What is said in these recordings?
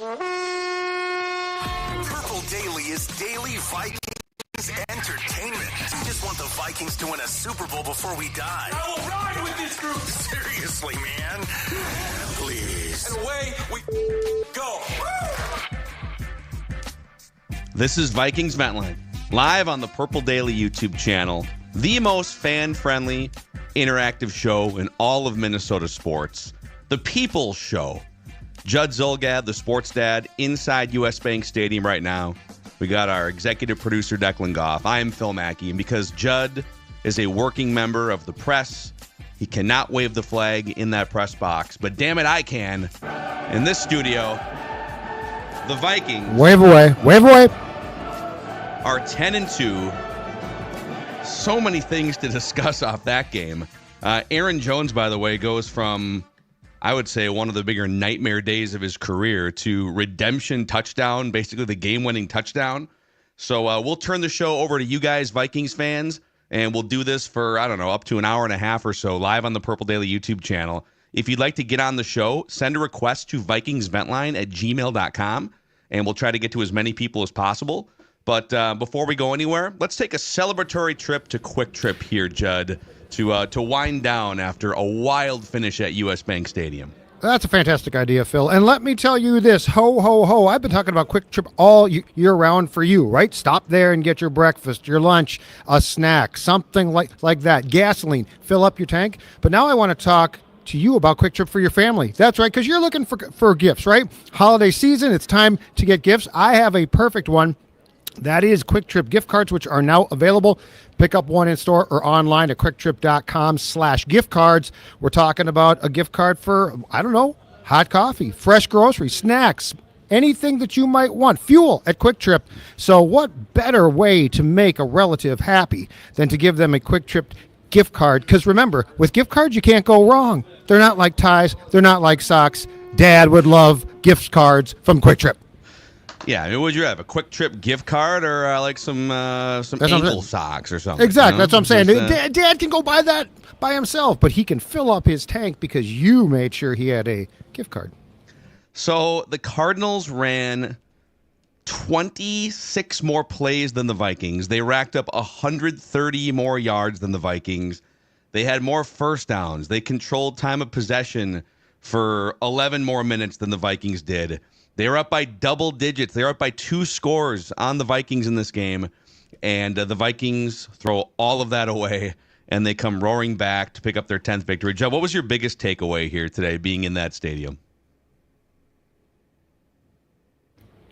Purple Daily is daily Vikings entertainment. We just want the Vikings to win a Super Bowl before we die. I will ride with this group. Seriously, man. Please. And away we go. This is Vikings Ventline, live on the Purple Daily YouTube channel, the most fan-friendly, interactive show in all of Minnesota sports. The People's Show. Judd Zulgad, the sports dad, inside U.S. Bank Stadium right now. We got our executive producer, Declan Goff. I am Phil Mackey, and because Judd is a working member of the press, he cannot wave the flag in that press box. But damn it, I can. In this studio, the Vikings... Wave away. ...are 10-2. So many things to discuss off that game. Aaron Jones, by the way, goes from... I would say one of the bigger nightmare days of his career to redemption touchdown, basically the game-winning touchdown. So we'll turn the show over to you guys, Vikings fans, and we'll do this for, I don't know, up to an hour and a half or so live on the Purple Daily YouTube channel. If you'd like to get on the show, send a request to vikingsventline@gmail.com, and we'll try to get to as many people as possible. But before we go anywhere, let's take a celebratory trip to Kwik Trip here, Judd, to wind down after a wild finish at U.S. Bank Stadium. That's a fantastic idea, Phil. And let me tell you this, ho, ho, ho. I've been talking about Kwik Trip all year round for you, right? Stop there and get your breakfast, your lunch, a snack, something like that. Gasoline, fill up your tank. But now I want to talk to you about Kwik Trip for your family. That's right, because you're looking for gifts, right? Holiday season, it's time to get gifts. I have a perfect one. That is Kwik Trip gift cards, which are now available. Pick up one in store or online at kwiktrip.com/gift cards. We're talking about a gift card for, I don't know, hot coffee, fresh groceries, snacks, anything that you might want. Fuel at Kwik Trip. So what better way to make a relative happy than to give them a Kwik Trip gift card? Because remember, with gift cards, you can't go wrong. They're not like ties. They're not like socks. Dad would love gift cards from Kwik Trip. Yeah, I mean, what would you have? A Kwik Trip gift card or like some ankle socks or something? Exactly, you know? That's what I'm saying. Dad can go buy that by himself, but he can fill up his tank because you made sure he had a gift card. So the Cardinals ran 26 more plays than the Vikings. They racked up 130 more yards than the Vikings. They had more first downs. They controlled time of possession for 11 more minutes than the Vikings did. They were up by double digits. They were up by 2 scores on the Vikings in this game. And the Vikings throw all of that away, and they come roaring back to pick up their 10th victory. Joe, what was your biggest takeaway here today, being in that stadium?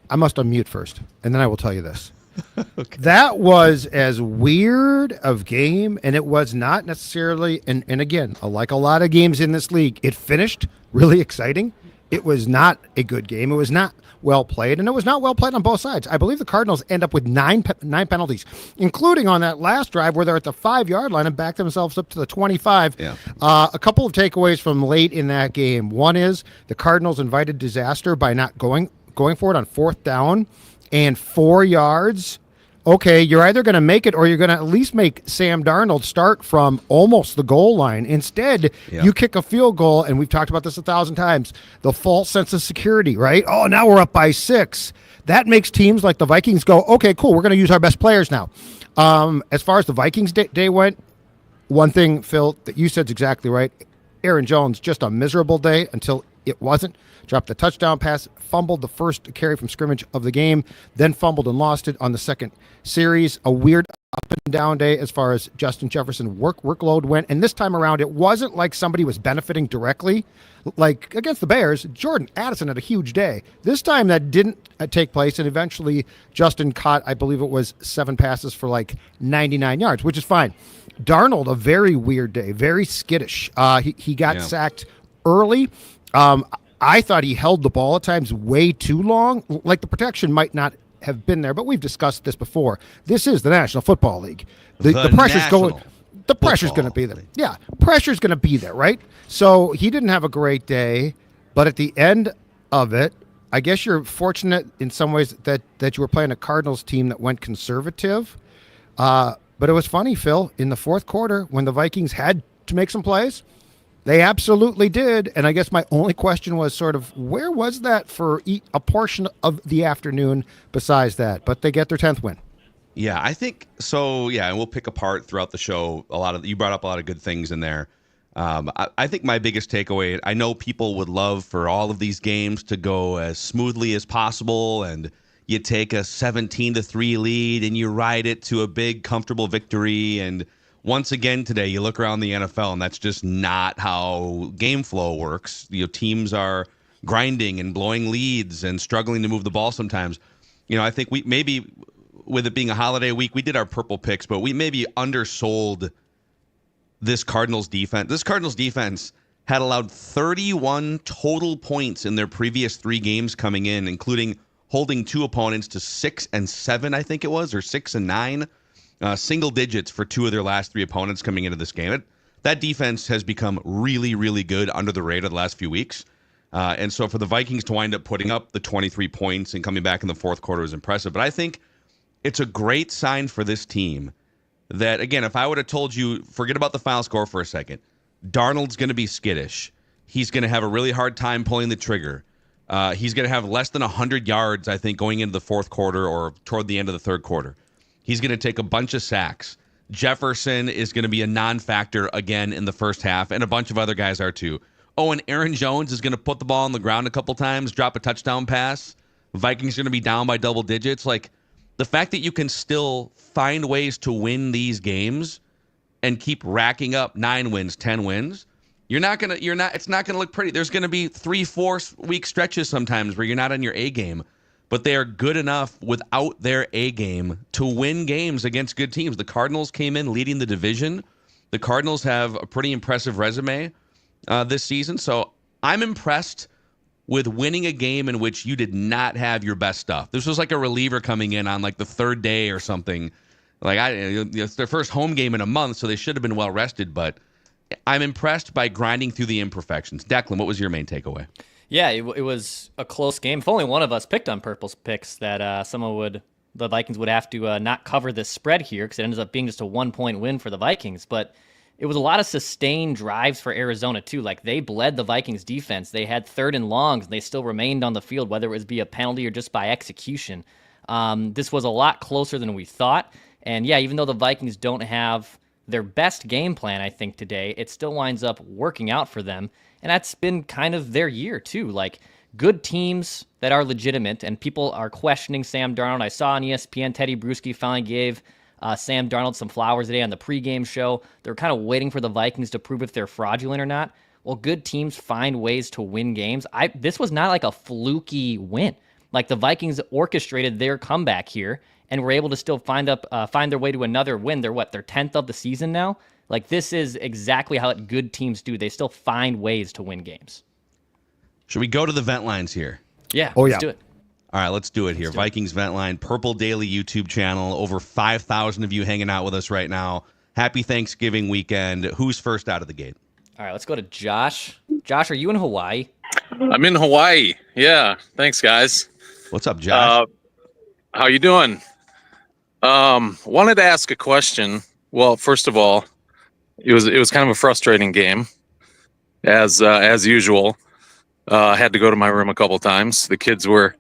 I must unmute first, and then I will tell you this. Okay. That was as weird of game, and it was not necessarily, and again, like a lot of games in this league, it finished really exciting. It was not a good game. It was not well played, and it was not well played on both sides. I believe the Cardinals end up with nine penalties, including on that last drive where they're at the 5-yard line and back themselves up to the 25. Yeah. A couple of takeaways from late in that game. One is the Cardinals invited disaster by not going for it on 4th down and 4 yards. Okay, you're either going to make it or you're going to at least make Sam Darnold start from almost the goal line. Instead, you kick a field goal, and we've talked about this 1,000 times, the false sense of security, right? Oh, now we're up by 6. That makes teams like the Vikings go, okay, cool, we're going to use our best players now. As far as the Vikings day went, one thing, Phil, that you said is exactly right. Aaron Jones, just a miserable day until it wasn't. Dropped the touchdown pass, fumbled the first carry from scrimmage of the game, then fumbled and lost it on the second series. A weird up and down day as far as Justin Jefferson workload went. And this time around, it wasn't like somebody was benefiting directly. Like against the Bears, Jordan Addison had a huge day. This time that didn't take place, and eventually Justin caught, I believe it was 7 passes for like 99 yards, which is fine. Darnold, a very weird day, very skittish. He got sacked early. I thought he held the ball at times way too long. Like the protection might not have been there, but we've discussed this before. This is the National Football League. The pressure's going. The pressure's going to be there. Yeah, pressure's going to be there, right? So he didn't have a great day, but at the end of it, I guess you're fortunate in some ways that you were playing a Cardinals team that went conservative. But it was funny, Phil, in the fourth quarter when the Vikings had to make some plays, They absolutely did. And I guess my only question was sort of where was that for a portion of the afternoon besides that? But they get their 10th win. Yeah, I think so. Yeah, and we'll pick apart throughout the show you brought up a lot of good things in there. I think my biggest takeaway, I know people would love for all of these games to go as smoothly as possible, and you take a 17-3 lead and you ride it to a big, comfortable victory. And once again today, you look around the NFL, and that's just not how game flow works. Teams are grinding and blowing leads and struggling to move the ball sometimes. I think we maybe, with it being a holiday week, we did our purple picks, but we maybe undersold this Cardinals defense. This Cardinals defense had allowed 31 total points in their previous 3 games coming in, including holding 2 opponents to 6 and 7, I think it was, or 6 and 9. Single digits for 2 of their last 3 opponents coming into this game. That defense has become really, really good under the radar the last few weeks. And so for the Vikings to wind up putting up the 23 points and coming back in the fourth quarter was impressive. But I think it's a great sign for this team that, again, if I would have told you, forget about the final score for a second, Darnold's going to be skittish. He's going to have a really hard time pulling the trigger. He's going to have less than 100 yards, I think, going into the fourth quarter or toward the end of the third quarter. He's going to take a bunch of sacks. Jefferson is going to be a non-factor again in the first half, and a bunch of other guys are too. Oh, and Aaron Jones is going to put the ball on the ground a couple times, drop a touchdown pass. Vikings are going to be down by double digits. Like, the fact that you can still find ways to win these games and keep racking up 9 wins, 10 wins, it's not going to look pretty. There's going to be 3-4 week stretches sometimes where you're not on your A game, but they are good enough without their A game to win games against good teams. The Cardinals came in leading the division. The Cardinals have a pretty impressive resume this season. So I'm impressed with winning a game in which you did not have your best stuff. This was like a reliever coming in on like the 3rd day or something. It's their first home game in a month, so they should have been well rested. But I'm impressed by grinding through the imperfections. Declan, what was your main takeaway? Yeah, it was a close game. If only one of us picked on Purple's picks, that the Vikings would have to not cover this spread here, because it ends up being just a 1-point win for the Vikings. But it was a lot of sustained drives for Arizona, too. Like, they bled the Vikings defense. They had 3rd and longs, and they still remained on the field, whether it was via penalty or just by execution. This was a lot closer than we thought. And, yeah, even though the Vikings don't have their best game plan, I think, today, it still winds up working out for them. And that's been kind of their year, too. Like, good teams that are legitimate, and people are questioning Sam Darnold. I saw on ESPN, Teddy Bruschi finally gave Sam Darnold some flowers today on the pregame show. They're kind of waiting for the Vikings to prove if they're fraudulent or not. Well, good teams find ways to win games. This was not like a fluky win. Like, the Vikings orchestrated their comeback here and were able to still find their way to another win. They're their 10th of the season now? Like, this is exactly how good teams do. They still find ways to win games. Should we go to the vent lines here? Yeah, let's do it. All right, let's do it here. Vikings Vent Line, Purple Daily YouTube channel. Over 5,000 of you hanging out with us right now. Happy Thanksgiving weekend. Who's first out of the gate? All right, let's go to Josh. Josh, are you in Hawaii? I'm in Hawaii. Yeah, thanks, guys. What's up, Josh? How you doing? Wanted to ask a question. Well, first of all, it was kind of a frustrating game, as usual. I had to go to my room a couple times. The kids were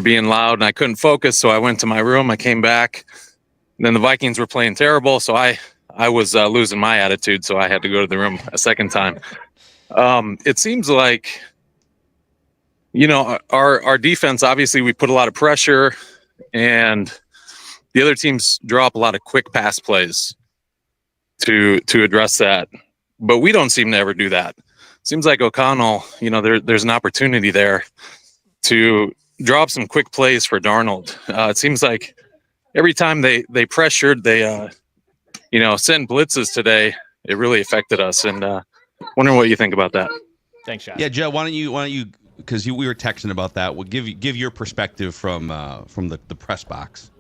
being loud, and I couldn't focus, so I went to my room. I came back, and then the Vikings were playing terrible, so I was losing my attitude, so I had to go to the room a second time. It seems like, our defense, obviously we put a lot of pressure, and the other teams draw up a lot of quick pass plays to address that. But we don't seem to ever do that. Seems like O'Connell, there's an opportunity there to drop some quick plays for Darnold. It seems like every time they pressured, they sent blitzes today, it really affected us. And wondering what you think about that. Thanks, Josh. Yeah, Joe, why don't you because we were texting about that. We'll give your perspective from the press box.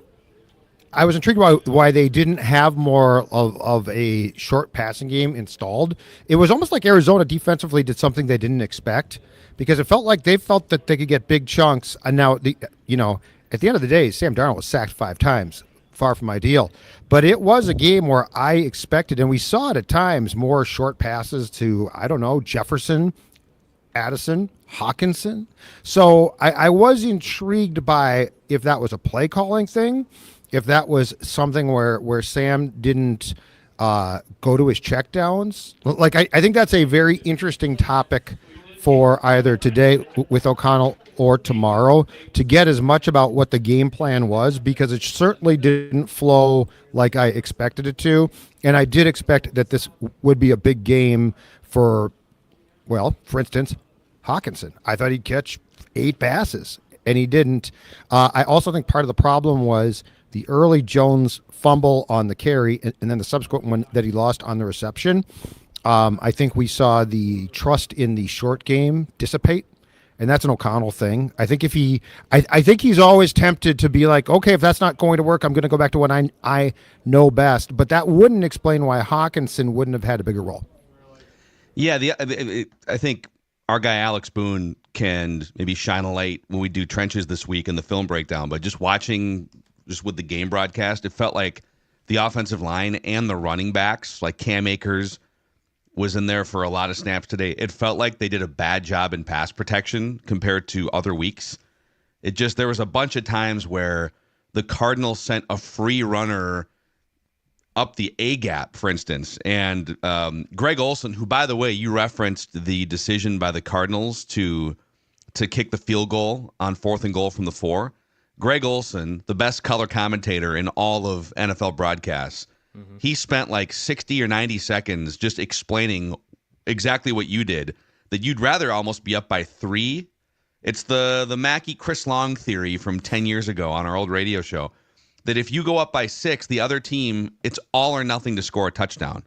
I was intrigued by why they didn't have more of a short passing game installed. It was almost like Arizona defensively did something they didn't expect, because it felt like they felt that they could get big chunks. And now, at the end of the day, Sam Darnold was sacked 5 times. far from ideal. But it was a game where I expected, and we saw it at times, more short passes to, I don't know, Jefferson, Addison, Hawkinson. So I was intrigued by if that was a play calling thing, if that was something where Sam didn't go to his checkdowns. Like, I think that's a very interesting topic for either today with O'Connell or tomorrow, to get as much about what the game plan was, because it certainly didn't flow like I expected it to. And I did expect that this would be a big game for instance, Hawkinson. I thought he'd catch 8 passes, and he didn't. I also think part of the problem was the early Jones fumble on the carry, and then the subsequent one that he lost on the reception. I think we saw the trust in the short game dissipate, and that's an O'Connell thing. I think I think he's always tempted to be like, okay, if that's not going to work, I'm going to go back to what I know best. But that wouldn't explain why Hawkinson wouldn't have had a bigger role. Yeah, I think our guy Alex Boone can maybe shine a light when we do trenches this week in the film breakdown. But just watching, just with the game broadcast, it felt like the offensive line and the running backs, like Cam Akers was in there for a lot of snaps today. It felt like they did a bad job in pass protection compared to other weeks. There was a bunch of times where the Cardinals sent a free runner up the A gap, for instance. And Greg Olsen, who, by the way, you referenced the decision by the Cardinals to kick the field goal on 4th and goal from the 4. Greg Olsen, the best color commentator in all of NFL broadcasts, he spent like 60 or 90 seconds just explaining exactly what you did, that you'd rather almost be up by 3. It's the Mackey Chris Long theory from 10 years ago on our old radio show, that if you go up by 6, the other team, it's all or nothing to score a touchdown.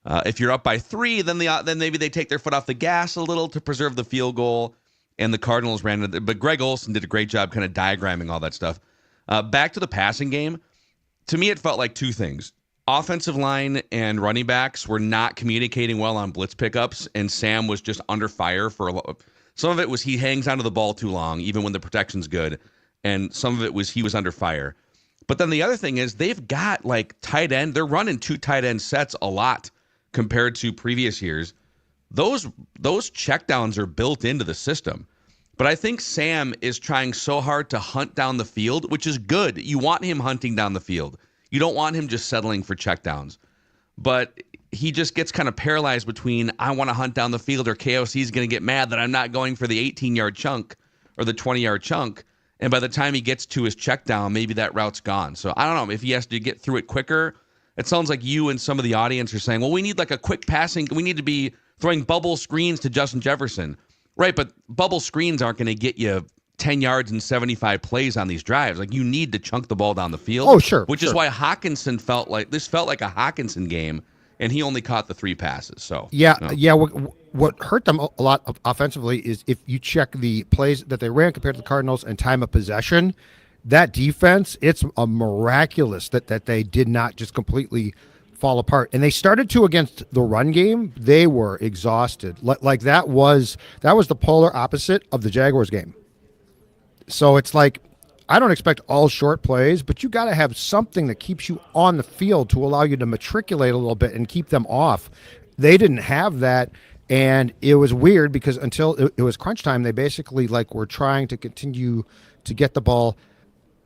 If you're up by 3, then maybe they take their foot off the gas a little to preserve the field goal, and the Cardinals ran it. But Greg Olsen did a great job kind of diagramming all that stuff. Back to the passing game, to me it felt like 2 things. Offensive line and running backs were not communicating well on blitz pickups, and Sam was just under fire for a lot. Some of it was he hangs onto the ball too long, even when the protection's good, and some of it was he was under fire. But then the other thing is they've got like tight end. They're running 2 tight end sets a lot compared to previous years. Those checkdowns are built into the system. But I think Sam is trying so hard to hunt down the field, which is good. You want him hunting down the field. You don't want him just settling for checkdowns. But he just gets kind of paralyzed between I want to hunt down the field or KOC is going to get mad that I'm not going for the 18-yard chunk or the 20-yard chunk. And by the time he gets to his check down, maybe that route's gone. So I don't know if he has to get through it quicker. It sounds like you and some of the audience are saying, well, we need like a quick passing. We need to be throwing bubble screens to Justin Jefferson. Right, but bubble screens aren't going to get you 10 yards and 75 plays on these drives. Like, you need to chunk the ball down the field. Oh, sure. Which is why Hawkinson felt like a Hawkinson game, and he only caught the 3 passes. So yeah. What hurt them a lot offensively is if you check the plays that they ran compared to the Cardinals and time of possession, that defense, it's a miraculous that they did not just completely fall apart. And they started to against the run game. They were exhausted. Like that was the polar opposite of the Jaguars game. So it's like, I don't expect all short plays, but you got to have something that keeps you on the field to allow you to matriculate a little bit and keep them off. They didn't have that. And it was weird because until it was crunch time, they basically were trying to continue to get the ball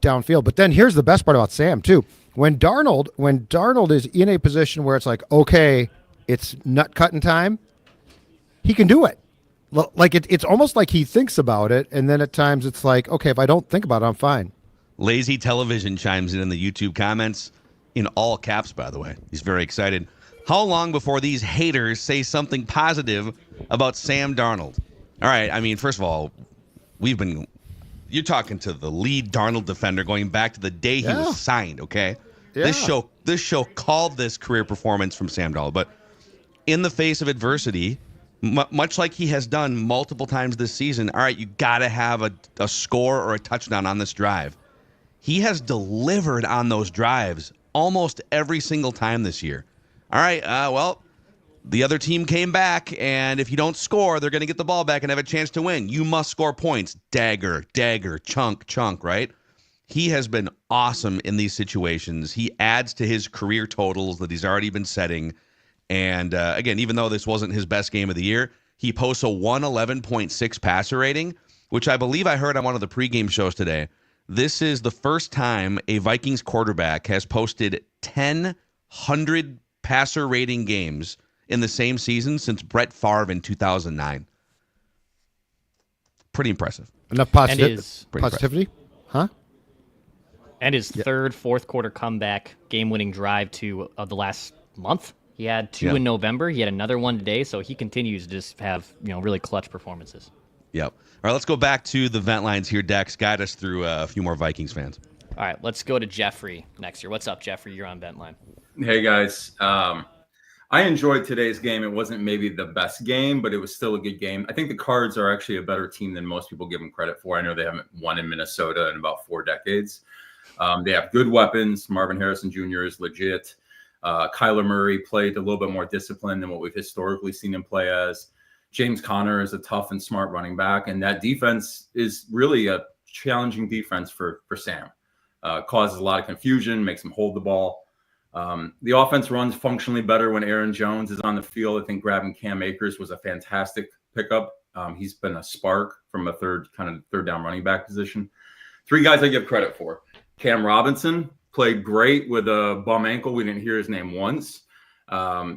downfield. But then here's the best part about Sam too. When Darnold is in a position where it's like, okay, it's nut cutting time, he can do it. Like it's almost like he thinks about it, and then at times it's like, okay, if I don't think about it, I'm fine. Lazy Television chimes in the YouTube comments in all caps, by the way. He's very excited. How long before these haters say something positive about Sam Darnold? All right, I mean, first of all, you're talking to the lead Darnold defender going back to the day he was signed, okay? Yeah. This show called this career performance from Sam Darnold, but in the face of adversity, much like he has done multiple times this season, all right, you got to have a score or a touchdown on this drive. He has delivered on those drives almost every single time this year. All right, well, the other team came back, and if you don't score, they're going to get the ball back and have a chance to win. You must score points. Dagger, chunk, right? He has been awesome in these situations. He adds to his career totals that he's already been setting. And again, even though this wasn't his best game of the year, he posts a 111.6 passer rating, which I believe I heard on one of the pregame shows today. This is the first time a Vikings quarterback has posted 1,000 passer rating games in the same season since Brett Favre in 2009. Pretty impressive. Enough positivity, huh? And his third, fourth quarter comeback, game-winning drive of the last month. He had two in November. He had another one today, so he continues to just have really clutch performances. Yep. All right, let's go back to the vent lines here. Dex, guide us through a few more Vikings fans. All right, let's go to Jeffrey next year. What's up, Jeffrey? You're on vent line. Hey, guys. I enjoyed today's game. It wasn't maybe the best game, but it was still a good game. I think the Cards are actually a better team than most people give them credit for. I know they haven't won in Minnesota in about 4 decades. They have good weapons. Marvin Harrison Jr. is legit. Kyler Murray played a little bit more disciplined than what we've historically seen him play as. James Conner is a tough and smart running back, and that defense is really a challenging defense for Sam. Causes a lot of confusion, makes him hold the ball. The offense runs functionally better when Aaron Jones is on the field. I think grabbing Cam Akers was a fantastic pickup. He's been a spark from a third down running back position. 3 guys I give credit for. Cam Robinson played great with a bum ankle. We didn't hear his name once.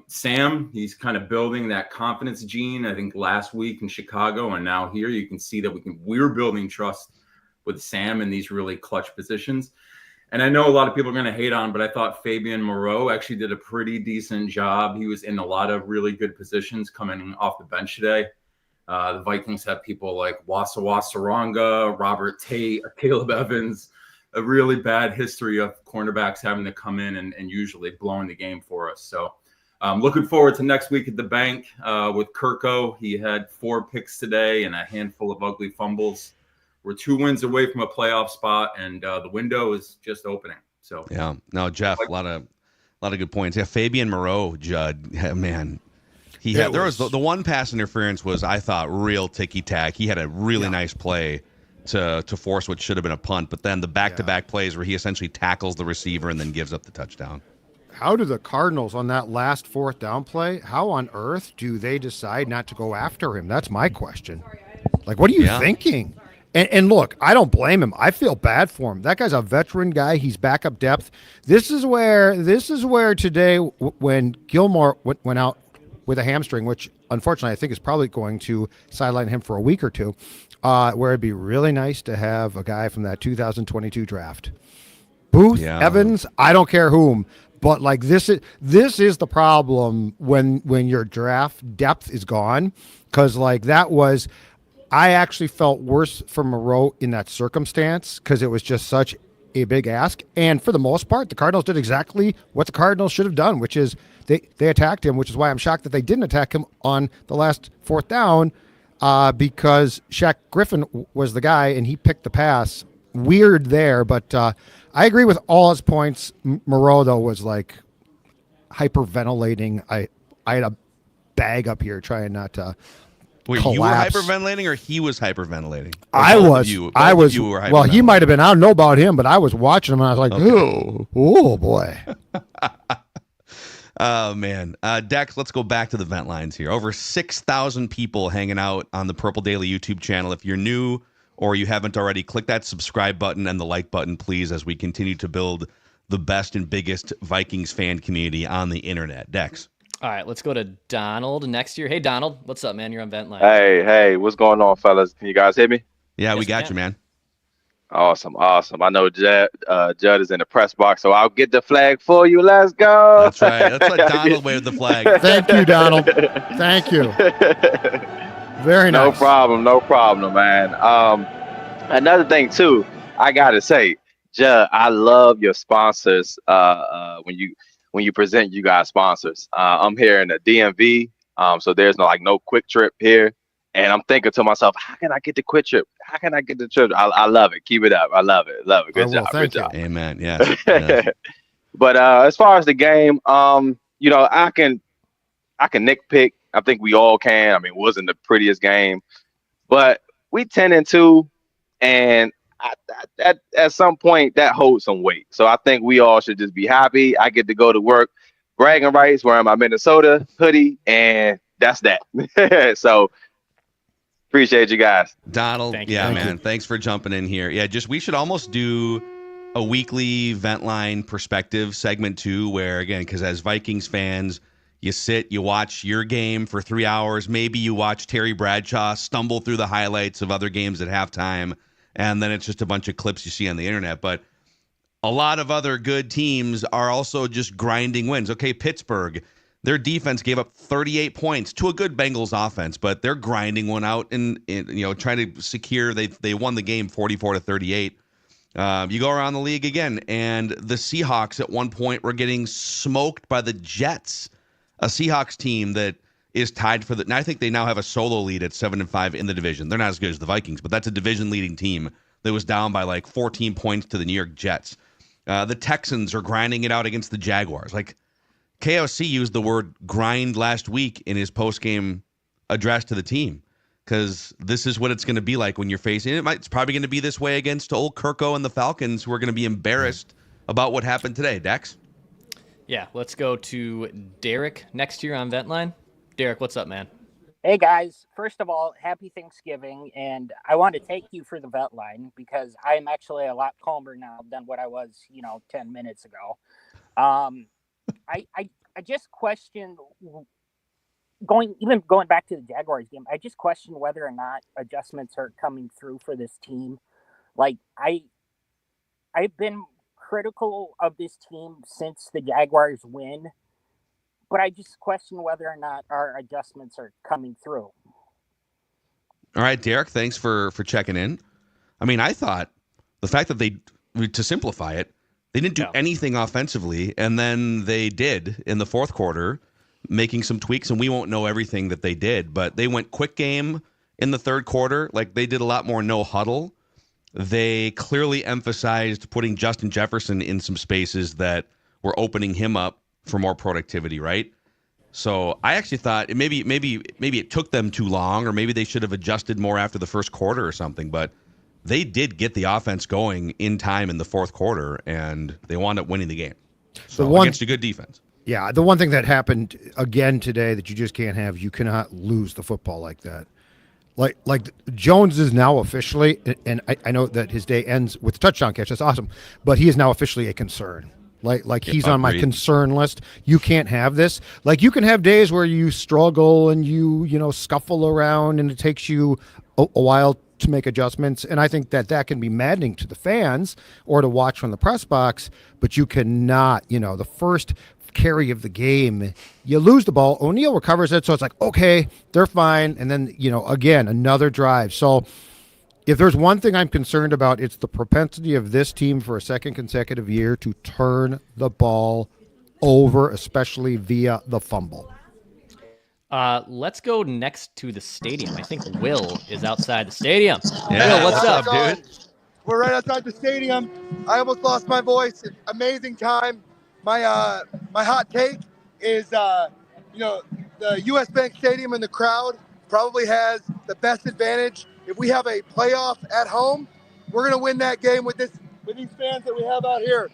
Sam, he's kind of building that confidence gene. I think last week in Chicago and now here, you can see that we're building trust with Sam in these really clutch positions. And I know a lot of people are going to hate on, but I thought Fabian Moreau actually did a pretty decent job. He was in a lot of really good positions coming off the bench today. The Vikings have people like Wasawa Saranga, Robert Tate, Caleb Evans, a really bad history of cornerbacks having to come in and usually blowing the game for us. So looking forward to next week at the bank with Kirko. He had 4 picks today and a handful of ugly fumbles. We're 2 wins away from a playoff spot, and the window is just opening. So yeah, no, Jeff, a lot of good points. Yeah, Fabian Moreau, Judd, man, there was the one pass interference was, I thought, real ticky tack. He had a really nice play to force what should have been a punt, but then the back-to-back plays where he essentially tackles the receiver and then gives up the touchdown. How do the Cardinals on that last 4th down play? How on earth do they decide not to go after him? That's my question. Like, what are you thinking? And look, I don't blame him. I feel bad for him. That guy's a veteran guy. He's backup depth. This is where today when Gilmore went out with a hamstring, which unfortunately I think is probably going to sideline him for a week or two, where it'd be really nice to have a guy from that 2022 draft. Booth, Evans, I don't care whom, but like this is the problem when your draft depth is gone, because like that was. I actually felt worse for Moreau in that circumstance because it was just such a big ask. And for the most part, the Cardinals did exactly what the Cardinals should have done, which is they attacked him, which is why I'm shocked that they didn't attack him on the last 4th down because Shaq Griffin was the guy and he picked the pass. Weird there, but I agree with all his points. Moreau, though, was like hyperventilating. I had a bag up here trying not to Wait, collapse. you were hyperventilating, or he was hyperventilating? I was. Well, he might have been. I don't know about him, but I was watching him, and I was like, oh boy. Oh, man. Dex, let's go back to the vent lines here. Over 6,000 people hanging out on the Purple Daily YouTube channel. If you're new or you haven't already, click that subscribe button and the like button, please, as we continue to build the best and biggest Vikings fan community on the internet. Dex. All right, let's go to Donald next year. Hey, Donald, what's up, man? You're on vent line. Hey, what's going on, fellas? Can you guys hear me? Yeah, we got you, man. Awesome. I know Judd is in the press box, so I'll get the flag for you. Let's go. That's right. That's like Donald waved the flag. Thank you, Donald. Thank you. Very nice. No problem, man. Another thing, too, I got to say, Judd, I love your sponsors when you present you guys sponsors. I'm here in the DMV, so there's no Kwik Trip here. And I'm thinking to myself, how can I get the Kwik Trip? How can I get the trip? I love it. Keep it up. I love it. Good job. Thank you. Amen. Yeah. But as far as the game, I can nitpick. I think we all can. I mean, it wasn't the prettiest game, but we 10-2, and at some point that holds some weight. So I think we all should just be happy. I get to go to work, bragging rights, wearing my Minnesota hoodie, and that's that. So appreciate you guys. Donald, Thank you. yeah, Thank man. you. Thanks for jumping in here. Yeah, we should almost do a weekly vent line perspective segment too, where again, because as Vikings fans, you sit, you watch your game for 3 hours. Maybe you watch Terry Bradshaw stumble through the highlights of other games at halftime, and then it's just a bunch of clips you see on the internet. But a lot of other good teams are also just grinding wins. Okay, Pittsburgh, their defense gave up 38 points to a good Bengals offense, but they're grinding one out and trying to secure. They won the game 44-38. You go around the league again, and the Seahawks at one point were getting smoked by the Jets, a Seahawks team that is tied for and I think they now have a solo lead at 7-5 in the division. They're not as good as the Vikings, but that's a division-leading team that was down by like 14 points to the New York Jets. The Texans are grinding it out against the Jaguars. Like, KOC used the word grind last week in his post-game address to the team, because this is what it's going to be like when you're facing it. It's probably going to be this way against old Kirko and the Falcons, who are going to be embarrassed about what happened today. Dex? Yeah, let's go to Derek next year on Ventline. Derek, what's up, man? Hey guys, first of all, happy Thanksgiving, and I want to thank you for the vet line because I'm actually a lot calmer now than what I was, 10 minutes ago. I just question going back to the Jaguars game. I just question whether or not adjustments are coming through for this team. Like I've been critical of this team since the Jaguars win. But I just question whether or not our adjustments are coming through. All right, Derek, thanks for checking in. I mean, I thought the fact that to simplify it, they didn't do anything offensively, and then they did in the fourth quarter, making some tweaks, and we won't know everything that they did, but they went quick game in the third quarter. Like, they did a lot more no huddle. They clearly emphasized putting Justin Jefferson in some spaces that were opening him up for more productivity, right? So I actually thought maybe it took them too long, or maybe they should have adjusted more after the first quarter or something, but they did get the offense going in time in the fourth quarter, and they wound up winning the game. So against a good defense. Yeah, the one thing that happened again today that you just can't have, you cannot lose the football like that. Like Jones is now officially, and I know that his day ends with a touchdown catch. That's awesome, but he is now officially a concern. Like he's on my concern list. You can't have this. Like, you can have days where you struggle and you scuffle around and it takes you a while to make adjustments. And I think that can be maddening to the fans or to watch from the press box, but you cannot, the first carry of the game, you lose the ball. O'Neal recovers it. So it's like, okay, they're fine. And then, again, another drive. So if there's one thing I'm concerned about, it's the propensity of this team for a second consecutive year to turn the ball over, especially via the fumble. Let's go next to the stadium. I think Will is outside the stadium. Yeah, Will, what's up, dude? We're right outside the stadium. I almost lost my voice. Amazing time. My hot take is, the U.S. Bank Stadium and the crowd probably has the best advantage. If we have a playoff at home, we're going to win that game with these fans that we have out here.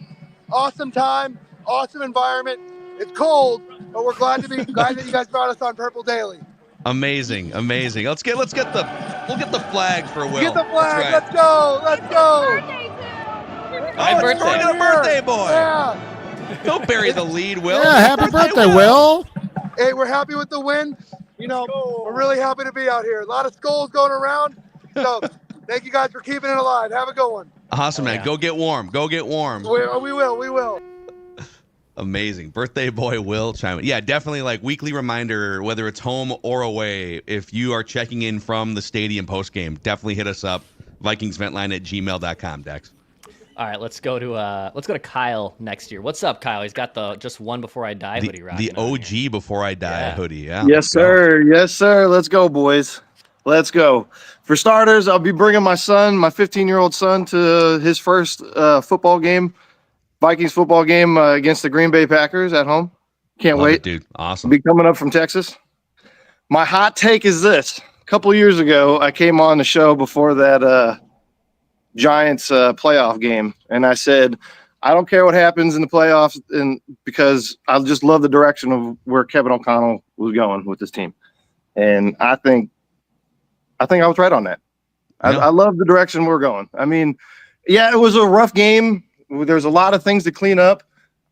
Awesome time, awesome environment. It's cold, but we're glad that you guys brought us on Purple Daily. Amazing. We'll get the flag for Will. Get the flag. That's right. Let's go. Happy It's throwing birthday. in a birthday boy. Yeah. Don't bury the lead, Will. Yeah, happy birthday, Will. Hey, we're happy with the win. We're really happy to be out here. A lot of skulls going around. So thank you guys for keeping it alive. Have a good one. Awesome, man. Go get warm. We will. Amazing. Birthday boy Will chime in. Yeah, definitely, like, weekly reminder, whether it's home or away, if you are checking in from the stadium postgame, definitely hit us up. VikingsVentline@gmail.com, Dex. All right, let's go to Kyle next year. What's up, Kyle? He's got the just one before I die hoodie rocking. The OG before I die hoodie. Yeah. Yes, sir. Yes, sir. Let's go, boys. Let's go. For starters, I'll be bringing my 15-year-old son, to his first football game, Vikings football game against the Green Bay Packers at home. Can't wait. Dude. Awesome. Be coming up from Texas. My hot take is this. A couple of years ago, I came on the show before that Giants playoff game, and I said, I don't care what happens in the playoffs, and because I just love the direction of where Kevin O'Connell was going with this team, and I think I was right on that. Yeah. I love the direction we're going. I mean, yeah, it was a rough game. There's a lot of things to clean up,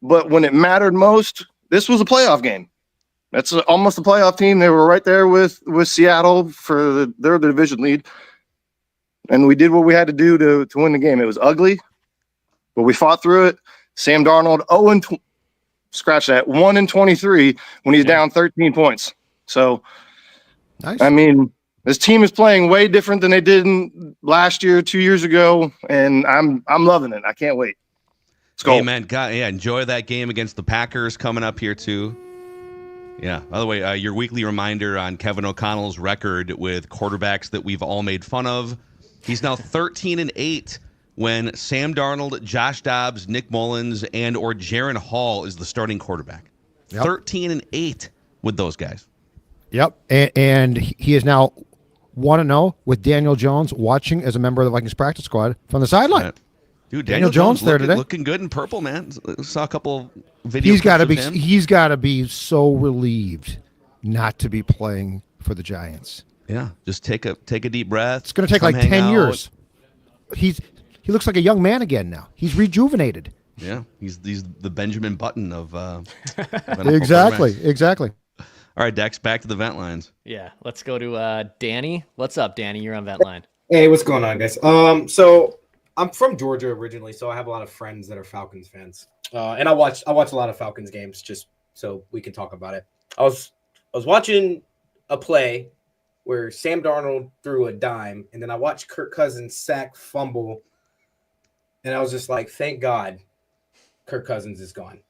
but when it mattered most, this was a playoff game. That's almost a playoff team. They were right there with Seattle for their division lead. And we did what we had to do to win the game. It was ugly, but we fought through it. Sam Darnold, 1 and 23 when he's down 13 points. So, Nice. I mean, this team is playing way different than they did last year, 2 years ago, and I'm loving it. I can't wait. Let's go. Hey, man, enjoy that game against the Packers coming up here, too. Yeah. By the way, your weekly reminder on Kevin O'Connell's record with quarterbacks that we've all made fun of. He's now 13-8 when Sam Darnold, Josh Dobbs, Nick Mullins, and or Jaron Hall is the starting quarterback. Yep. 13-8 with those guys. Yep. And he is now 1-0 with Daniel Jones watching as a member of the Vikings practice squad from the sideline. Dude, Daniel Jones there today. Looking good in purple, man. Saw a couple videos. He's got to be so relieved not to be playing for the Giants. Yeah, just take a deep breath. It's going to take like 10 years. He looks like a young man again now. He's rejuvenated. Yeah, he's the Benjamin Button of Exactly. All right, Dex, back to the vent lines. Yeah, let's go to Danny. What's up, Danny? You're on vent line. Hey, what's going on, guys? So I'm from Georgia originally, so I have a lot of friends that are Falcons fans, and I watch a lot of Falcons games just so we can talk about it. I was watching a play where Sam Darnold threw a dime, and then I watched Kirk Cousins sack, fumble, and I was just like, thank God Kirk Cousins is gone.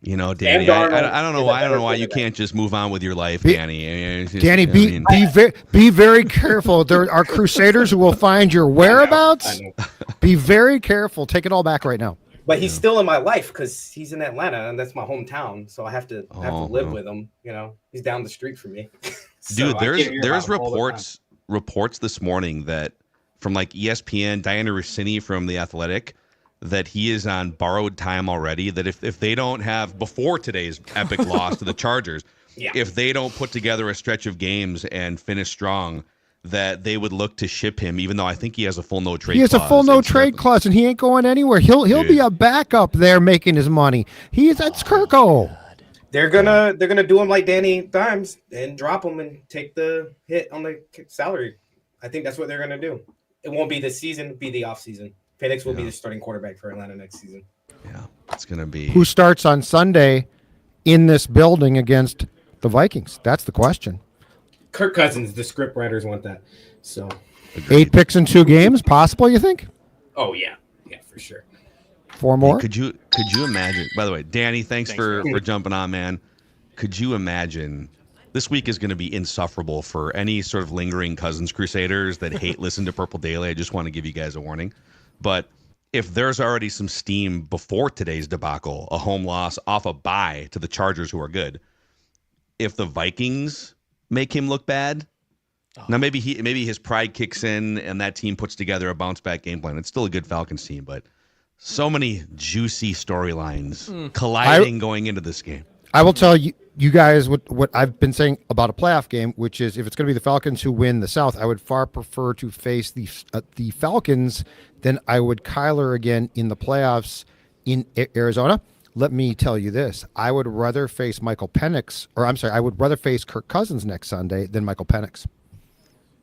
You know, Danny, I don't know why you can't just move on with your life, Danny. Danny, be very careful. There are crusaders who will find your whereabouts. I know. Be very careful. Take it all back right now. But he's still in my life because he's in Atlanta, and that's my hometown. So I have to live with him. You know, he's down the street from me. So dude, there's reports this morning that from like ESPN, Diana Rossini from The Athletic, that he is on borrowed time already, that if they don't have, before today's epic loss to the Chargers, if they don't put together a stretch of games and finish strong, that they would look to ship him, even though I think he has a full no trade clause. He has a full no trade clause, and he ain't going anywhere. He'll be a backup there making his money. That's Kirko. They're gonna do him like Danny Dimes and drop him and take the hit on the salary. I think that's what they're gonna do. It won't be this season; it'll be the off season. Penix will be the starting quarterback for Atlanta next season. Yeah, it's going to be. Who starts on Sunday in this building against the Vikings? That's the question. Kirk Cousins, the script writers want that. So, Agreed. 8 picks in 2 games, possible, you think? Oh, yeah, for sure. 4 more? Hey, could you imagine? By the way, Danny, thanks for jumping on, man. Could you imagine? This week is going to be insufferable for any sort of lingering Cousins crusaders that hate listen to Purple Daily. I just want to give you guys a warning. But if there's already some steam before today's debacle, a home loss off a bye to the Chargers, who are good, if the Vikings make him look bad, now maybe his pride kicks in and that team puts together a bounce back game plan. It's still a good Falcons team, but so many juicy storylines colliding going into this game. I will tell you guys what I've been saying about a playoff game, which is if it's going to be the Falcons who win the South, I would far prefer to face the Falcons than I would Kyler again in the playoffs in Arizona. Let me tell you this. I would rather face I would rather face Kirk Cousins next Sunday than Michael Penix.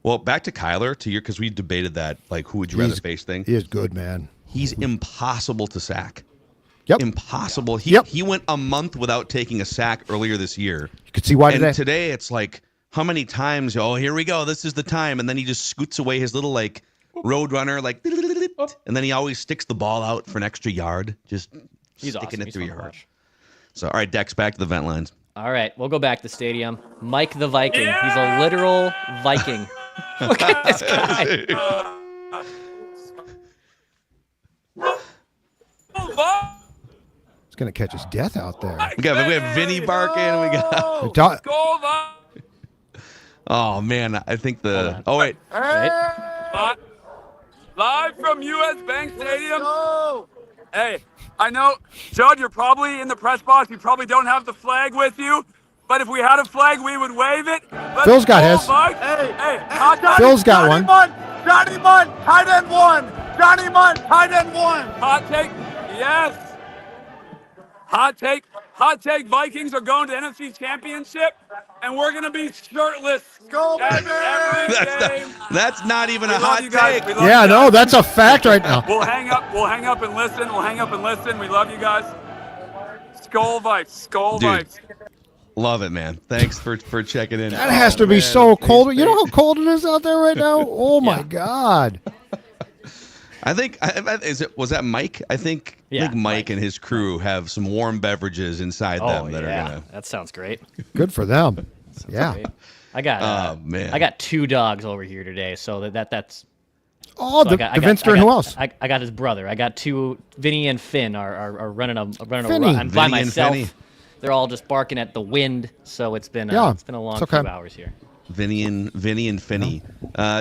Well, back to Kyler, because we debated that, like, who would you rather face thing. He is good, man. He's impossible to sack. Yep. Impossible. He went a month without taking a sack earlier this year. You could see why and today it's like, how many times, here we go, this is the time, and then he just scoots away his little, like, road runner, like, and then he always sticks the ball out for an extra yard, just sticking it through your heart. So, all right, Dex, back to the vent lines. All right, we'll go back to the stadium. Mike the Viking. Yeah! He's a literal Viking. Look at this guy. He's going to catch his death out there. We have Vinny barking. We got. Oh, man. I think the. Oh, wait. Live from US Bank Stadium. Hey, I know, Judd, you're probably in the press box. You probably don't have the flag with you. But if we had a flag, we would wave it. Phil's got his. Phil's got one. Johnny Munn, tight end one. Johnny Munn, tight end one. Hot take, yes. Hot take, Vikings are going to NFC Championship, and we're going to be shirtless. Go, baby! That's not even a hot take. Yeah, no, that's a fact right now. We'll hang up and listen. We love you guys. Skull Vikes. Dude, love it, man. Thanks for checking in. That has to be so cold. You know how cold it is out there right now? Oh, my God. I think was that Mike? I think Mike and his crew have some warm beverages inside them that are gonna. That sounds great. Good for them. Yeah. Great. I got 2 dogs over here today, so that's. Oh, so the Vinster and who else? I got his brother. I got 2. Vinny and Finn are running a run. I'm Vinny by myself. and They're all just barking at the wind, so it's been a long few hours here. Vinny and Finny.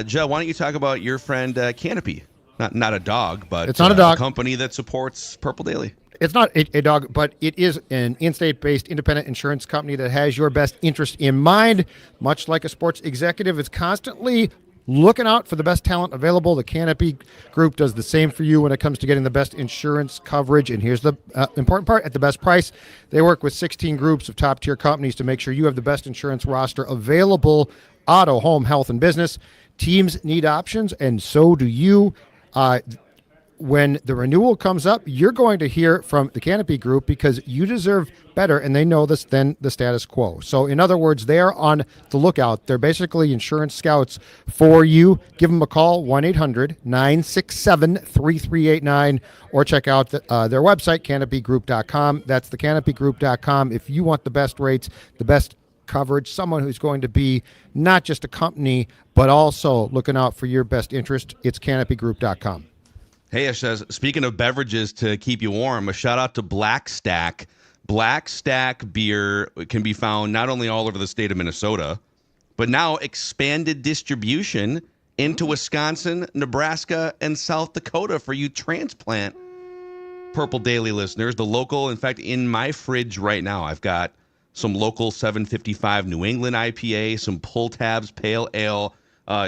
Joe, why don't you talk about your friend Canopy? Not a dog, but it's not a dog. A company that supports Purple Daily. It's not a dog, but it is an in-state-based independent insurance company that has your best interest in mind. Much like a sports executive, it's constantly looking out for the best talent available. The Canopy Group does the same for you when it comes to getting the best insurance coverage. And here's the important part, at the best price. They work with 16 groups of top-tier companies to make sure you have the best insurance roster available. Auto, home, health, and business. Teams need options, and so do you. When the renewal comes up, you're going to hear from the Canopy Group because you deserve better, and they know this than the status quo. So, in other words, they're on the lookout. They're basically insurance scouts for you. Give them a call, 1-800-967-3389, or check out their website, canopygroup.com. That's thecanopygroup.com. If you want the best rates, the best coverage, someone who's going to be not just a company, but also looking out for your best interest, it's canopygroup.com. Hey, Ash says, speaking of beverages to keep you warm, a shout out to Black Stack. Black Stack beer can be found not only all over the state of Minnesota, but now expanded distribution into Wisconsin, Nebraska, and South Dakota for you transplant Purple Daily listeners. The local, in fact, in my fridge right now, I've got some local 755 New England IPA, some Pull Tabs Pale Ale,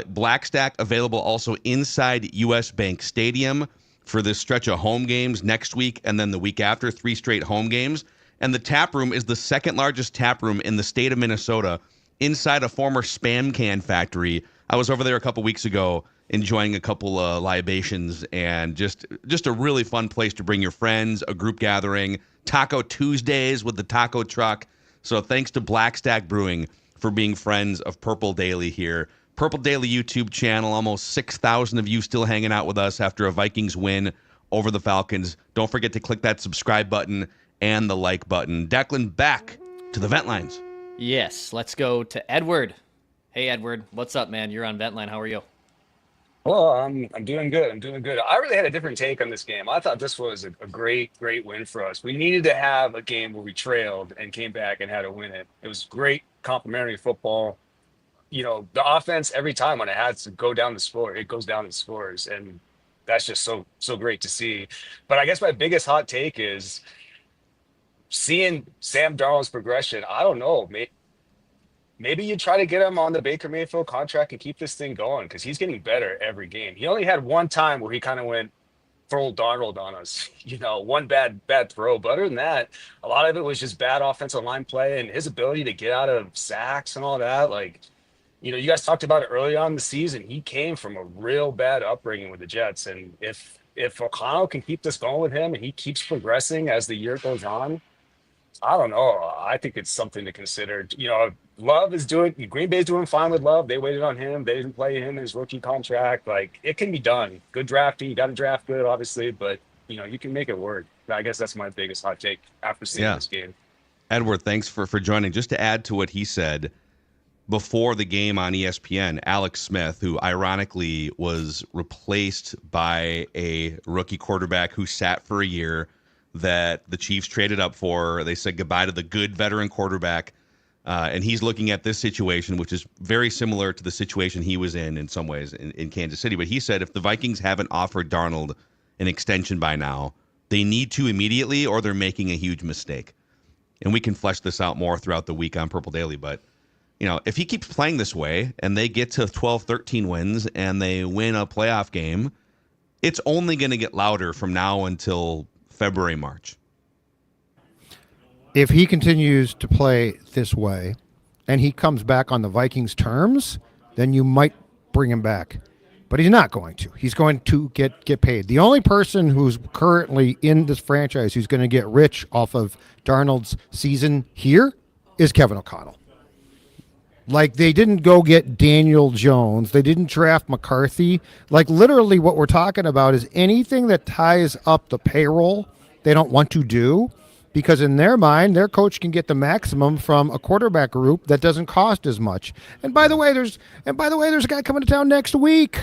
Black Stack available also inside US Bank Stadium for this stretch of home games next week and then the week after, 3 straight home games. And the tap room is the second largest tap room in the state of Minnesota inside a former Spam can factory. I was over there a couple weeks ago enjoying a couple libations, and just a really fun place to bring your friends, a group gathering, Taco Tuesdays with the taco truck. So thanks to Black Stack Brewing for being friends of Purple Daily here. Purple Daily YouTube channel, almost 6,000 of you still hanging out with us after a Vikings win over the Falcons. Don't forget to click that subscribe button and the like button. Declan, back to the vent lines. Yes, let's go to Edward. Hey, Edward, what's up, man? You're on vent line. How are you? Well, I'm doing good. I really had a different take on this game. I thought this was a great win for us. We needed to have a game where we trailed and came back and had to win it. It was great complimentary football. You know, the offense, every time when it has to go down the score, it goes down and scores. And that's just so great to see. But I guess my biggest hot take is seeing Sam Darnold's progression. I don't know, maybe you try to get him on the Baker Mayfield contract and keep this thing going, because he's getting better every game. He only had one time where he kind of went full Darnold on us, you know, one bad throw. But other than that, a lot of it was just bad offensive line play and his ability to get out of sacks and all that. Like, you know, you guys talked about it early on in the season. He came from a real bad upbringing with the Jets. And if O'Connell can keep this going with him and he keeps progressing as the year goes on, I don't know. I think it's something to consider. You know, Green Bay's doing fine with Love. They waited on him. They didn't play him in his rookie contract. Like, it can be done. Good drafting. You got to draft good, obviously, but, you know, you can make it work. I guess that's my biggest hot take after seeing this game. Edward, thanks for joining. Just to add to what he said, before the game on ESPN, Alex Smith, who ironically was replaced by a rookie quarterback who sat for a year that the Chiefs traded up for. They said goodbye to the good veteran quarterback. And he's looking at this situation, which is very similar to the situation he was in some ways in Kansas City. But he said if the Vikings haven't offered Darnold an extension by now, they need to immediately or they're making a huge mistake. And we can flesh this out more throughout the week on Purple Daily. But, if he keeps playing this way and they get to 12, 13 wins and they win a playoff game, it's only going to get louder from now until February, March. If he continues to play this way and he comes back on the Vikings' terms, then you might bring him back. But he's not going to. He's going to get paid. The only person who's currently in this franchise who's going to get rich off of Darnold's season here is Kevin O'Connell. Like, they didn't go get Daniel Jones. They didn't draft McCarthy. Like, literally what we're talking about is anything that ties up the payroll they don't want to do, because in their mind, their coach can get the maximum from a quarterback group that doesn't cost as much. And by the way, there's a guy coming to town next week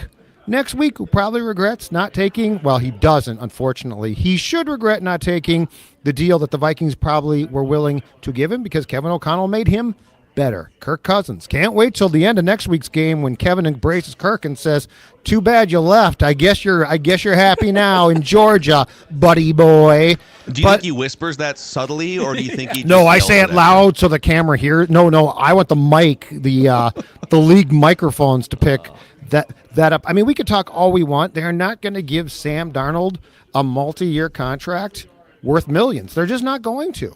who probably regrets not taking, well, he doesn't, unfortunately. He should regret not taking the deal that the Vikings probably were willing to give him because Kevin O'Connell made him better. Kirk Cousins. Can't wait till the end of next week's game when Kevin embraces Kirk and says, "Too bad you left. I guess you're happy now in Georgia, buddy boy." Do you think he whispers that subtly, or do you think he? No, I say it loud so the camera hears. No, I want the mic, the league microphones to pick that up. I mean, we could talk all we want. They're not going to give Sam Darnold a multi-year contract worth millions. They're just not going to.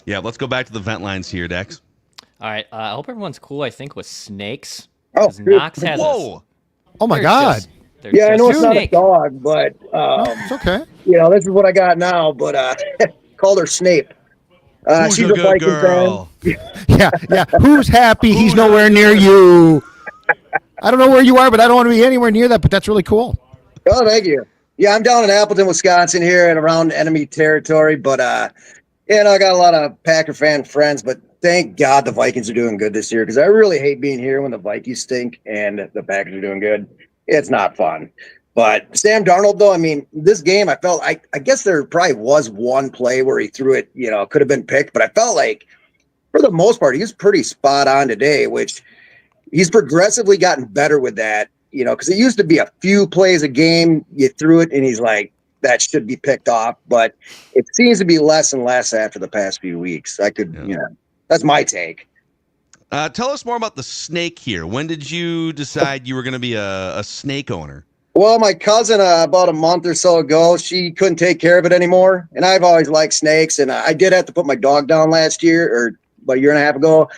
Yeah, let's go back to the vent lines here, Dex. All right. I hope everyone's cool, I think, with snakes. Oh, Knox has whoa. Oh, my God. Yeah, I know it's not a dog, but No, it's okay. this is what I got now, but called her Snape. Who's she's a a good Viking girl? fan. Yeah. Who's happy he's nowhere near you? I don't know where you are, but I don't want to be anywhere near that, but that's really cool. Oh, thank you. Yeah, I'm down in Appleton, Wisconsin here and around enemy territory, but I got a lot of Packer fan friends, but thank God the Vikings are doing good this year because I really hate being here when the Vikings stink and the Packers are doing good. It's not fun. But Sam Darnold, though, I mean, this game, I felt I guess there probably was one play where he threw it, could have been picked, but I felt like for the most part, he was pretty spot on today, which he's progressively gotten better with that, because it used to be a few plays a game, you threw it and he's like, that should be picked off, but it seems to be less and less after the past few weeks. That's my take. Tell us more about the snake here. When did you decide you were going to be a snake owner? Well, my cousin, about a month or so ago, she couldn't take care of it anymore. And I've always liked snakes. And I did have to put my dog down last year or about a year and a half ago.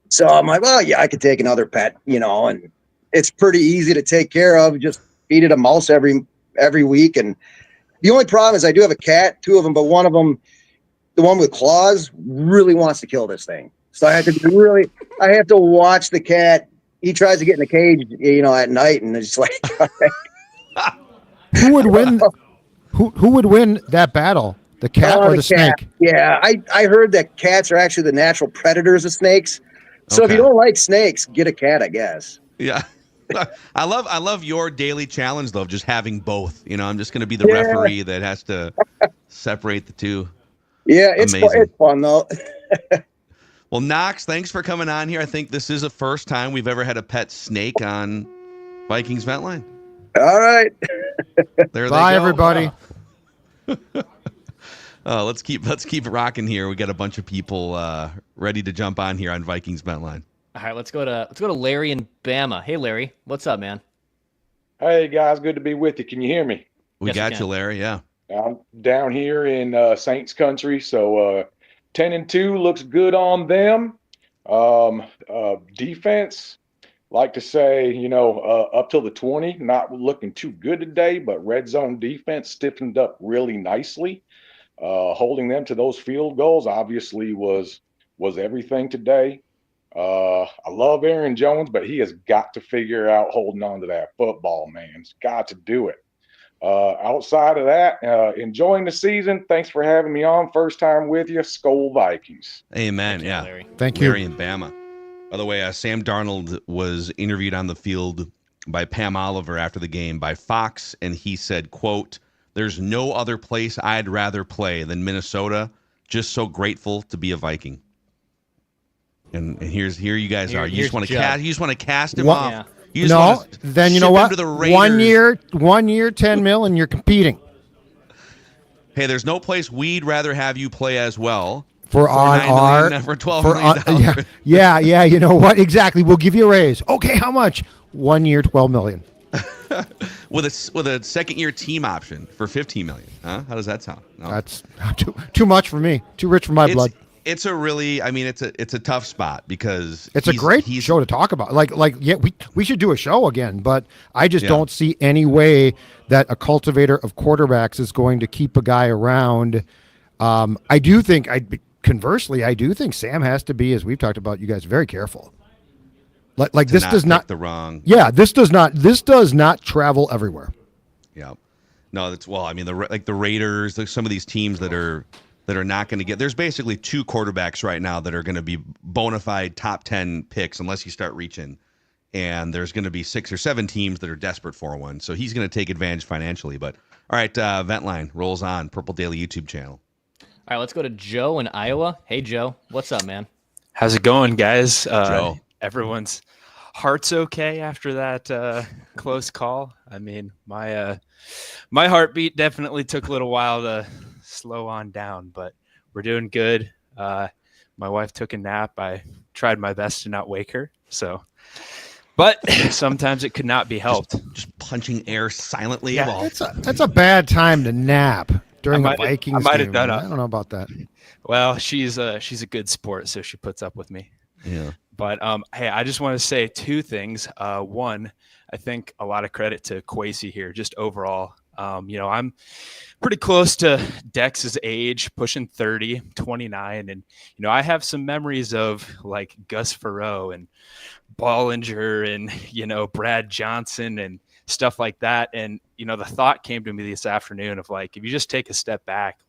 So I'm like, well, yeah, I could take another pet, and it's pretty easy to take care of. Just feed it a mouse every week. And the only problem is I do have a cat, two of them, but one of them, the one with claws, really wants to kill this thing. So I have to watch the cat. He tries to get in the cage, at night, and it's like, who would win? Who would win that battle? The cat or the snake? Yeah, I heard that cats are actually the natural predators of snakes. So if you don't like snakes, get a cat, I guess. Yeah. I love your daily challenge, though, of just having both. I'm just going to be the referee that has to separate the two. Yeah, it's fun, though. Well, Knox, thanks for coming on here. I think this is the first time we've ever had a pet snake on Vikings Vent Line. All right. Bye, everybody. Let's keep rocking here. We got a bunch of people ready to jump on here on Vikings Vent Line. All right, let's go to Larry in Bama. Hey, Larry, what's up, man? Hey guys, good to be with you. Can you hear me? We got you, Larry. Yeah. I'm down here in Saints country, so 10-2 looks good on them. Defense, like to say, up till the 20, not looking too good today, but red zone defense stiffened up really nicely. Holding them to those field goals obviously was everything today. I love Aaron Jones, but he has got to figure out holding on to that football, man. He's got to do it. Outside of that, enjoying the season. Thanks for having me on. First time with you. Skol Vikings. Amen. Thank you, yeah. Larry. Thank you. Larry in Bama. By the way, Sam Darnold was interviewed on the field by Pam Oliver after the game by Fox, and he said, quote, "There's no other place I'd rather play than Minnesota. Just so grateful to be a Viking." And here you guys are. You here's just want to Judd. cast. You just want to cast him What- off. Yeah. You just No, want to then you know ship him what? to the 1 Raiders. 10 mil, and you're competing Hey, there's no place we'd rather have you play as well. for on $9 our million, for $12 for million. yeah. You know what? Exactly. We'll give you a raise. Okay, how much? 1 year, 12 million. with a second year team option for $15 million. Huh? How does that sound? No? That's too much for me. Too rich for my blood. It's a really, I mean, it's a tough spot because It's a great show to talk about. Yeah, we should do a show again, but I just don't see any way that a cultivator of quarterbacks is going to keep a guy around. Conversely, I do think Sam has to be, as we've talked about, you guys, very careful. Like this does not the wrong. Yeah, this does not travel everywhere. Yeah, no, that's I mean, the Raiders, some of these teams that are not going to get. There's basically 2 quarterbacks right now that are going to be bona fide top 10 picks unless you start reaching, and there's going to be 6 or 7 teams that are desperate for one. So he's going to take advantage financially. But all right, Ventline rolls on. Purple Daily YouTube channel. All right, let's go to Joe in Iowa. Hey, Joe, what's up, man? How's it going, guys? Joe. Everyone's heart's okay after that close call. I mean, my heartbeat definitely took a little while to slow on down, but we're doing good. My wife took a nap. I tried my best to not wake her. But sometimes it could not be helped. Just punching air silently. Yeah. That's a bad time to nap during a Vikings I might game. have done I don't know about that. Well, she's a good sport, so she puts up with me. Yeah. But hey, I just want to say 2 things. One, I think a lot of credit to Kwesi here, just overall. I'm pretty close to Dex's age, pushing 30, 29. And, I have some memories of like Gus Farrow and Bollinger and, Brad Johnson and stuff like that. And, the thought came to me this afternoon of like, if you just take a step back,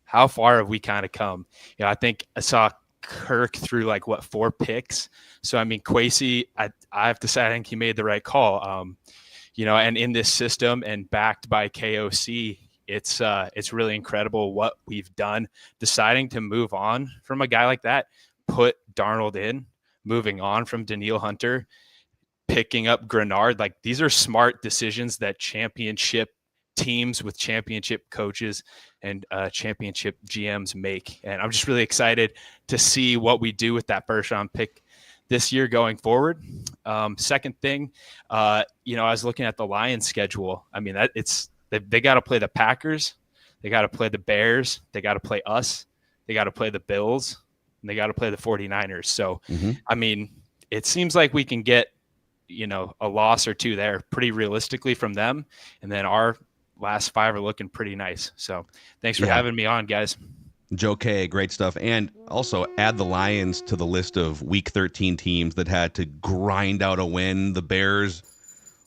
how far have we kind of come? I think I saw Kirk threw like 4 picks. So, I mean, Kwesi, I have to say, I think he made the right call. And in this system and backed by KOC, it's really incredible what we've done. Deciding to move on from a guy like that, put Darnold in, moving on from Daniil Hunter, picking up Grenard. Like, these are smart decisions that championship teams with championship coaches and championship GMs make. And I'm just really excited to see what we do with that first round pick this year going forward. Second thing, I was looking at the Lions schedule. I mean, they got to play the Packers, they got to play the Bears, they got to play us, they got to play the Bills, and they got to play the 49ers. So, I mean, it seems like we can get, a loss or 2 there pretty realistically from them. And then our last 5 are looking pretty nice. So thanks for having me on, guys. Joe K, great stuff. And also add the Lions to the list of Week 13 teams that had to grind out a win. The Bears,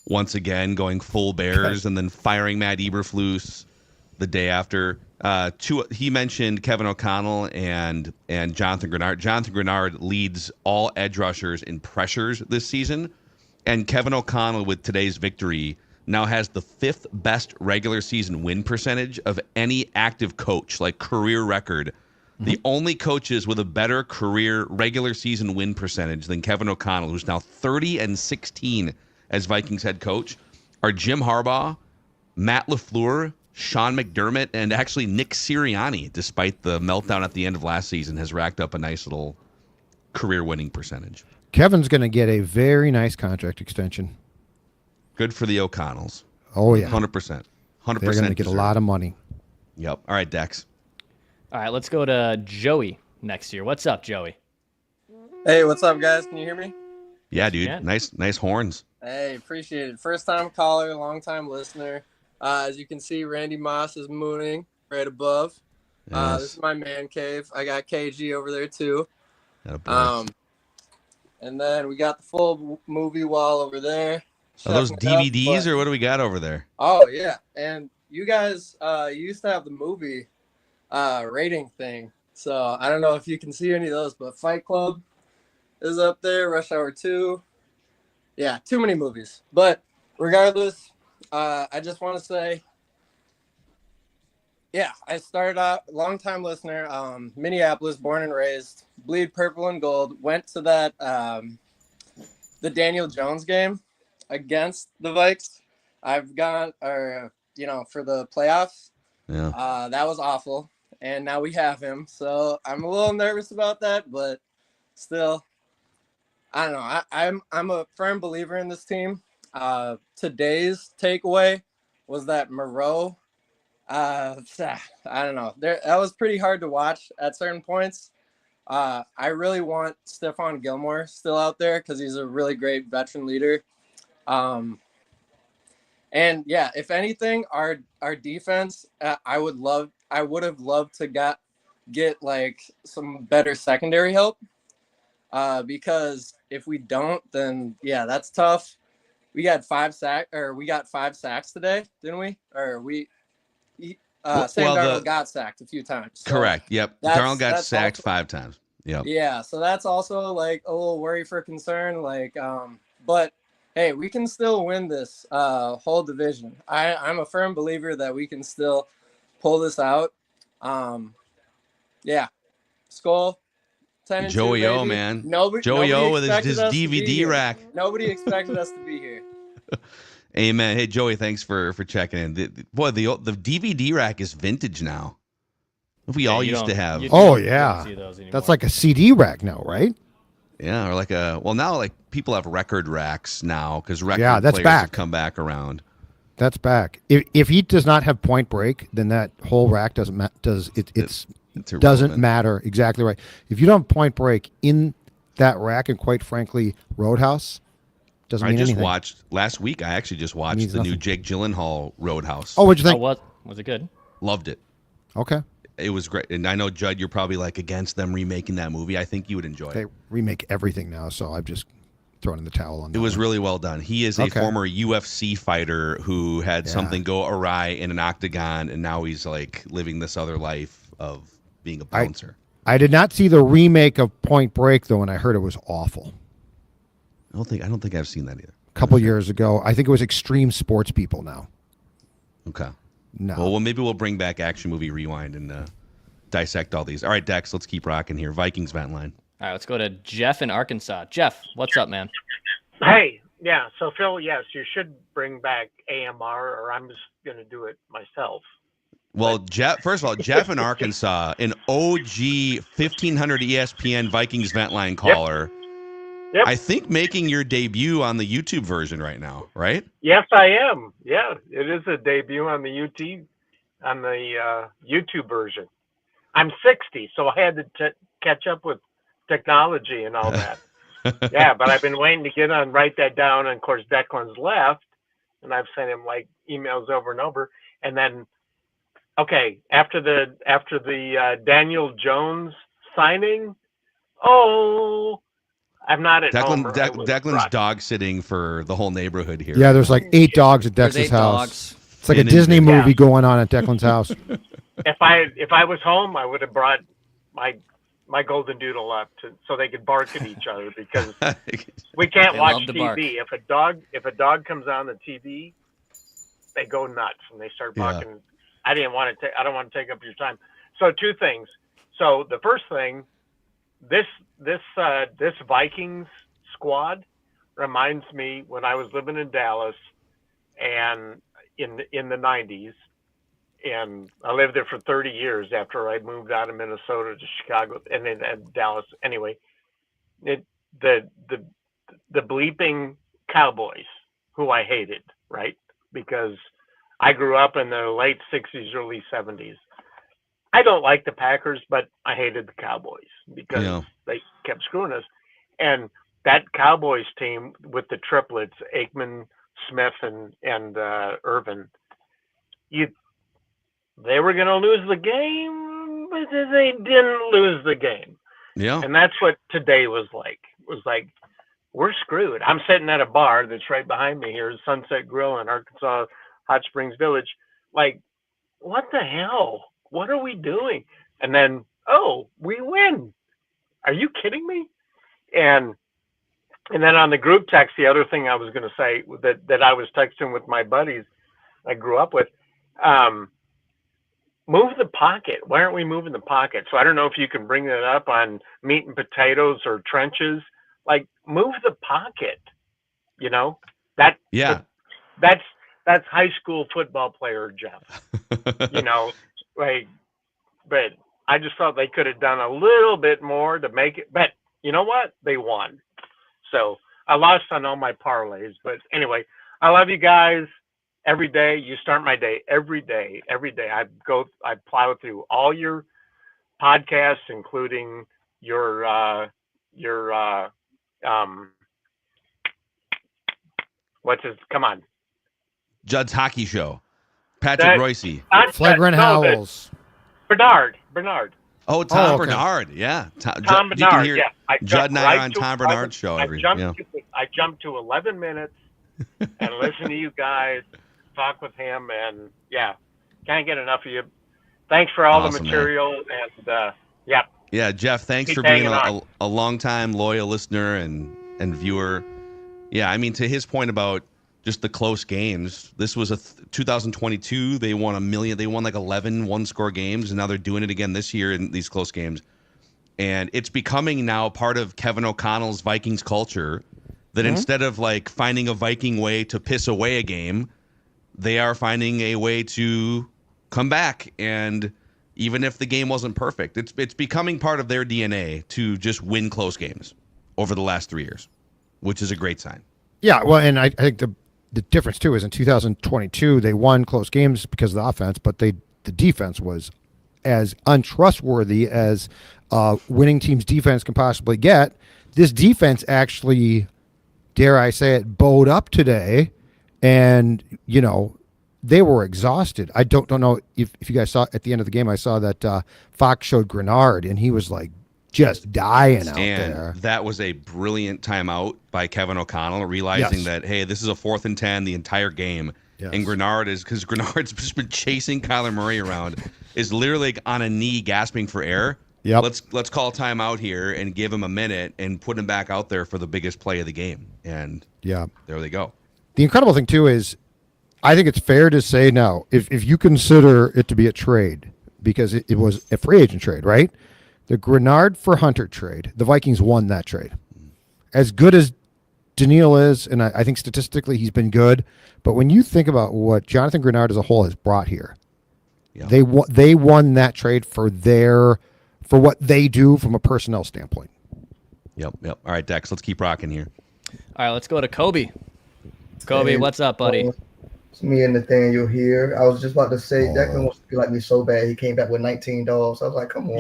once again, going full Bears and then firing Matt Eberflus the day after. He mentioned Kevin O'Connell and Jonathan Grenard. Jonathan Grenard leads all edge rushers in pressures this season. And Kevin O'Connell, with today's victory, now has the 5th best regular season win percentage of any active coach, like career record. The only coaches with a better career regular season win percentage than Kevin O'Connell, who's now 30-16 as Vikings head coach, are Jim Harbaugh, Matt LaFleur, Sean McDermott, and actually Nick Sirianni, despite the meltdown at the end of last season, has racked up a nice little career winning percentage. Kevin's going to get a very nice contract extension. Good for the O'Connells. Oh, yeah. 100%. 100%. They're going to get a lot of money. Yep. All right, Dex. All right, let's go to Joey next year. What's up, Joey? Hey, what's up, guys? Can you hear me? Yeah, dude. Yeah. Nice horns. Hey, appreciate it. First time caller, long time listener. As you can see, Randy Moss is mooning right above. Yes. This is my man cave. I got KG over there too. And then we got the full movie wall over there. Are those DVDs or what do we got over there? Oh yeah, and you guys used to have the movie rating thing. So I don't know if you can see any of those, but Fight Club is up there. Rush Hour 2. Yeah, too many movies. But regardless, I just want to say Yeah, I started out, long-time listener, Minneapolis, born and raised, bleed purple and gold, went to that, the Daniel Jones game against the Vikes. I've gone, for the playoffs. Yeah. That was awful. And now we have him. So I'm a little nervous about that, but still, I don't know. I'm a firm believer in this team. Today's takeaway was that Moreau, I don't know. That was pretty hard to watch at certain points. I really want Stephon Gilmore still out there because he's a really great veteran leader. And yeah, if anything, our defense, I would have loved to get like some better secondary help. Because if we don't, then yeah, that's tough. We got 5 sacks today, didn't we? Or Sam Darnold got sacked a few times. So correct. Yep. Darnold got sacked 5 times. Yep. Yeah. So that's also like a little worry for concern. Like, but hey, we can still win this whole division. I'm a firm believer that we can still pull this out. Yeah. Skull. 10-2, Joey O, baby. man. Nobody O with his expected us to be DVD here. rack. Nobody expected us to be here. Amen. Hey, Joey, thanks for checking in. The DVD rack is vintage now. We all used to have. Oh yeah, that's like a CD rack now, right? Yeah, or now like people have record racks now because record that's players back. have come back around. That's back. If he does not have Point Break, then that whole rack doesn't doesn't matter. Exactly right. If you don't have Point Break in that rack, and quite frankly, Roadhouse doesn't mean anything. Watched last week. I actually just watched the new Jake Gyllenhaal Roadhouse. Oh, what'd you think? Was it good? Loved it. Okay. It was great. And I know, Judd, you're probably like against them remaking that movie. I think you would enjoy it. They remake everything now, so I've just thrown in the towel on that. It was really well done. He is a former UFC fighter who had something go awry in an octagon, and now he's like living this other life of being a bouncer. I did not see the remake of Point Break though, and I heard it was awful. I don't think I've seen that either. A couple years ago, I think it was Extreme Sports People now. Okay. No. Well, maybe we'll bring back Action Movie Rewind and dissect all these. All right, Dex, let's keep rocking here. Vikings vent line. All right, let's go to Jeff in Arkansas. Jeff, what's up, man? Hey, yeah. So Phil, yes, you should bring back AMR, or I'm just going to do it myself. Well, Jeff. First of all, Jeff in Arkansas, an OG 1500 ESPN Vikings vent line caller. Yep. I think making your debut on the YouTube version right now, right? Yes, I am. Yeah, it is a debut on the YouTube version. I'm 60, so I had to catch up with technology and all that. Yeah, but I've been waiting to get on, write that down, and of course Declan's left, and I've sent him like emails over and over. And then, okay, after the Daniel Jones signing, I'm not at home. Declan's dog sitting for the whole neighborhood here. Yeah, there's like 8 dogs at Dex's house. Dogs. It's like a Disney movie going on at Declan's house. If I was home, I would have brought my golden doodle up so they could bark at each other, because we can't watch TV. If a dog comes on the TV, they go nuts and they start barking. Yeah. I don't want to take up your time. So 2 things. So the first thing, this Vikings squad reminds me when I was living in Dallas and in the 90s, and I lived there for 30 years after I moved out of Minnesota to Chicago and then Dallas. Anyway, the bleeping Cowboys, who I hated, right? Because I grew up in the late 60s, early 70s. I don't like the Packers, but I hated the Cowboys because they kept screwing us. And that Cowboys team with the triplets, Aikman, Smith, and Irvin, they were going to lose the game, but they didn't lose the game. Yeah. And that's what today was like. It was like, we're screwed. I'm sitting at a bar that's right behind me here, Sunset Grill in Arkansas, Hot Springs Village. Like, what the hell? What are we doing? And then, we win. Are you kidding me? And then on the group text, the other thing I was going to say that I was texting with my buddies I grew up with, move the pocket. Why aren't we moving the pocket? So I don't know if you can bring that up on meat and potatoes or trenches. Like, move the pocket. You know, Yeah. that's high school football player Jeff. You know, like, but I just thought they could have done a little bit more to make it. But you know what? They won. So I lost on all my parlays. But anyway, I love you guys. Every day you start my day. Every day. I plow through all your podcasts, including your come on. Judd's Hockey Show. Patrick Royce. Flagrant Howls. Bernard. Oh, Tom okay. Bernard. Yeah. Tom You Bernard. can hear Yeah. Judd and I are on Tom Bernard's show I jumped to 11 minutes and listened to you guys talk with him, and yeah, can't get enough of you. Thanks for all the material, and yeah. Yeah, Jeff, thanks Keep for being hanging a long-time loyal listener and viewer. Yeah, I mean, to his point about just the close games, this was 2022. They won 1 million. They won like 11 one-score games, and now they're doing it again this year in these close games. And it's becoming now part of Kevin O'Connell's Vikings culture that instead of like finding a Viking way to piss away a game, they are finding a way to come back. And even if the game wasn't perfect, it's becoming part of their DNA to just win close games over the last 3 years, which is a great sign. Yeah, well, and I think the difference too is in 2022 they won close games because of the offense, but the defense was as untrustworthy as winning team's defense can possibly get. This defense actually, dare I say it, bowed up today, and they were exhausted. I don't know if you guys saw at the end of the game. I saw that Fox showed Grenard, and he was like just dying out there. That was a brilliant timeout by Kevin O'Connell, realizing that, hey, this is a 4th and 10 the entire game. Yes. And Grenard's just been chasing Kyler Murray around, is literally on a knee gasping for air. Yep. Let's call timeout here and give him a minute and put him back out there for the biggest play of the game. And there they go. The incredible thing too is, I think it's fair to say now, if you consider it to be a trade, because it was a free agent trade, right? The Grenard for Hunter trade, the Vikings won that trade. As good as Daniil is, and I think statistically he's been good, but when you think about what Jonathan Grenard as a whole has brought here, they won that trade for what they do from a personnel standpoint. Yep. All right, Dex, let's keep rocking here. All right, let's go to Kobe. Kobe, what's up, buddy? It's me and Nathaniel here. I was just about to say, Declan wants to be like me so bad. He came back with 19 dogs. I was like, come on.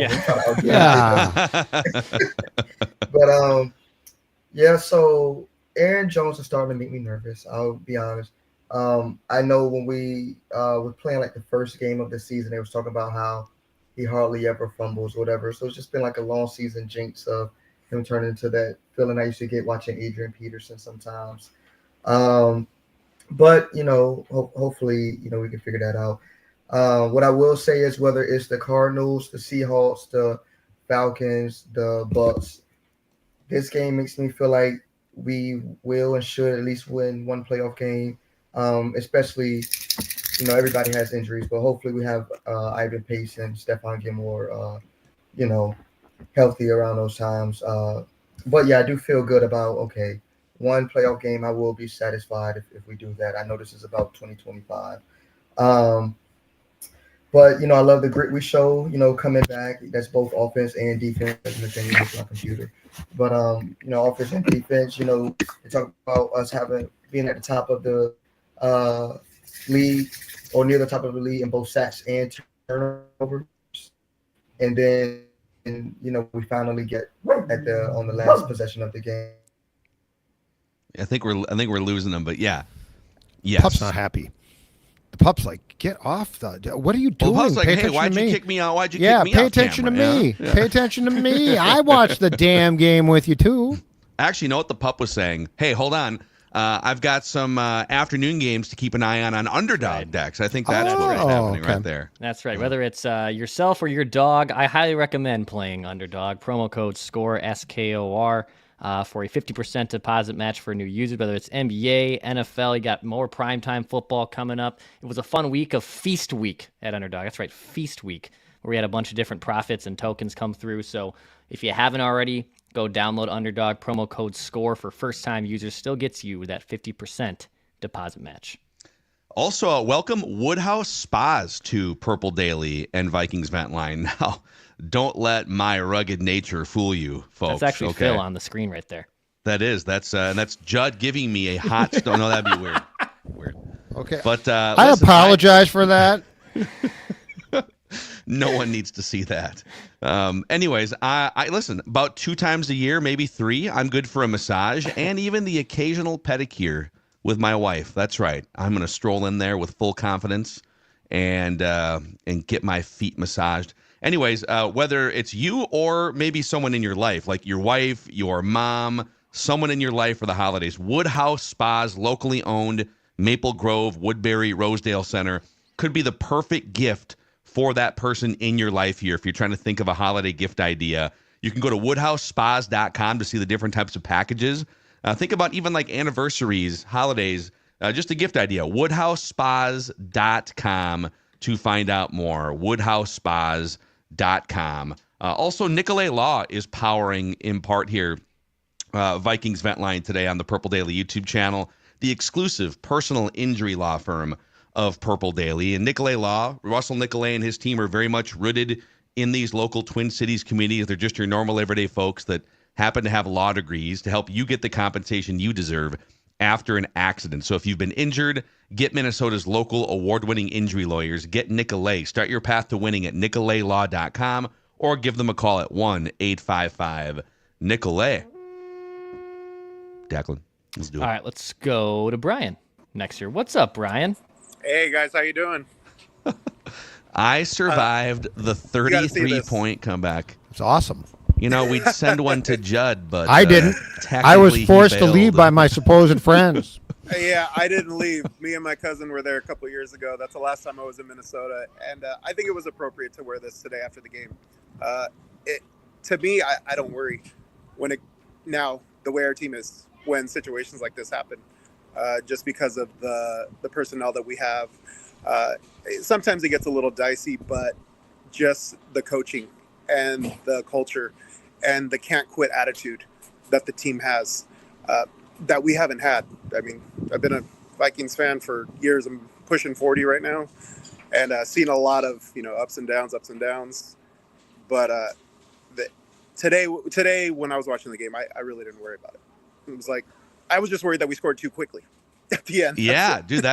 But so Aaron Jones is starting to make me nervous. I'll be honest. I know when we were playing like the first game of the season, they was talking about how he hardly ever fumbles or whatever. So it's just been like a long season jinx of him turning into that feeling I used to get watching Adrian Peterson sometimes. But hopefully, we can figure that out. What I will say is whether it's the Cardinals, the Seahawks, the Falcons, the Bucks, this game makes me feel like we will and should at least win one playoff game. Especially, everybody has injuries, but hopefully we have Ivan Pace and Stephon Gilmore, healthy around those times. But yeah, I do feel good about, one playoff game, I will be satisfied if we do that. I know this is about 2025. But, I love the grit we show, coming back. That's both offense and defense. My computer. But, offense and defense, they talk about us being at the top of the league or near the top of the league in both sacks and turnovers. And then, we finally get on the last possession of the game. I think we're losing them, but yeah. Yes. Pup's not happy. The Pup's like, get off what are you doing? Pup's like, hey, why'd you kick me out? Why'd you kick me out? Pay attention to me. Yeah. Pay attention to me. I watched the damn game with you too. Actually, you know what the Pup was saying? Hey, hold on. I've got some afternoon games to keep an eye on Underdog Dex. I think that's what's happening right there. That's right. Whether it's yourself or your dog, I highly recommend playing Underdog. Promo code SCORE, SKOR. for a 50% deposit match for new users, whether it's NBA, NFL. You got more primetime football coming up. It was a fun week of Feast Week at Underdog. That's right, Feast Week, where we had a bunch of different profits and tokens come through. So if you haven't already, go download Underdog. Promo code SCORE for first-time users still gets you that 50% deposit match. Also, welcome Woodhouse Spas to Purple Daily and Vikings Vent Line. Now, don't let my rugged nature fool you, folks. That's actually Phil on the screen right there. That is. That's Judd giving me a hot stone. No, that'd be weird. Weird. Okay. But I apologize for that. No one needs to see that. Anyways, I listen, about 2 times a year, maybe 3, I'm good for a massage and even the occasional pedicure with my wife. That's right. I'm going to stroll in there with full confidence and get my feet massaged. Anyways, whether it's you or maybe someone in your life, like your wife, your mom, someone in your life for the holidays, Woodhouse Spas, locally owned, Maple Grove, Woodbury, Rosedale Center, could be the perfect gift for that person in your life here. If you're trying to think of a holiday gift idea, you can go to woodhousespas.com to see the different types of packages. Think about even like anniversaries, holidays, just a gift idea. woodhousespas.com to find out more. woodhousespas.com. Also, Nicolay Law is powering in part here Vikings Vent Line today on the Purple Daily YouTube channel, the exclusive personal injury law firm of Purple Daily. And Nicolay Law, Russell Nicolay and his team are very much rooted in these local Twin Cities communities. They're just your normal everyday folks that happen to have law degrees to help you get the compensation you deserve after an accident. So if you've been injured, get Minnesota's local award-winning injury lawyers. Get Nicolay. Start your path to winning at nicolaylaw.com or give them a call at 1-855-NICOLAY. Declan, let's do it. All right, let's go to Brian next year. What's up, Brian? Hey, guys. How you doing? I survived the 33-point comeback. It's awesome. You know, we'd send one to Judd, but I didn't. I was forced to leave by my supposed friends. Yeah, I didn't leave. Me and my cousin were there a couple years ago. That's the last time I was in Minnesota, and I think it was appropriate to wear this today after the game. To me, I don't worry now the way our team is when situations like this happen, just because of the personnel that we have. Sometimes it gets a little dicey, but just the coaching and the culture and the can't quit attitude that the team has, that we haven't had. I mean, I've been a Vikings fan for years. I'm pushing 40 right now, and seen a lot of, ups and downs. But today when I was watching the game, I really didn't worry about it. It was like, I was just worried that we scored too quickly at the end. Yeah, dude,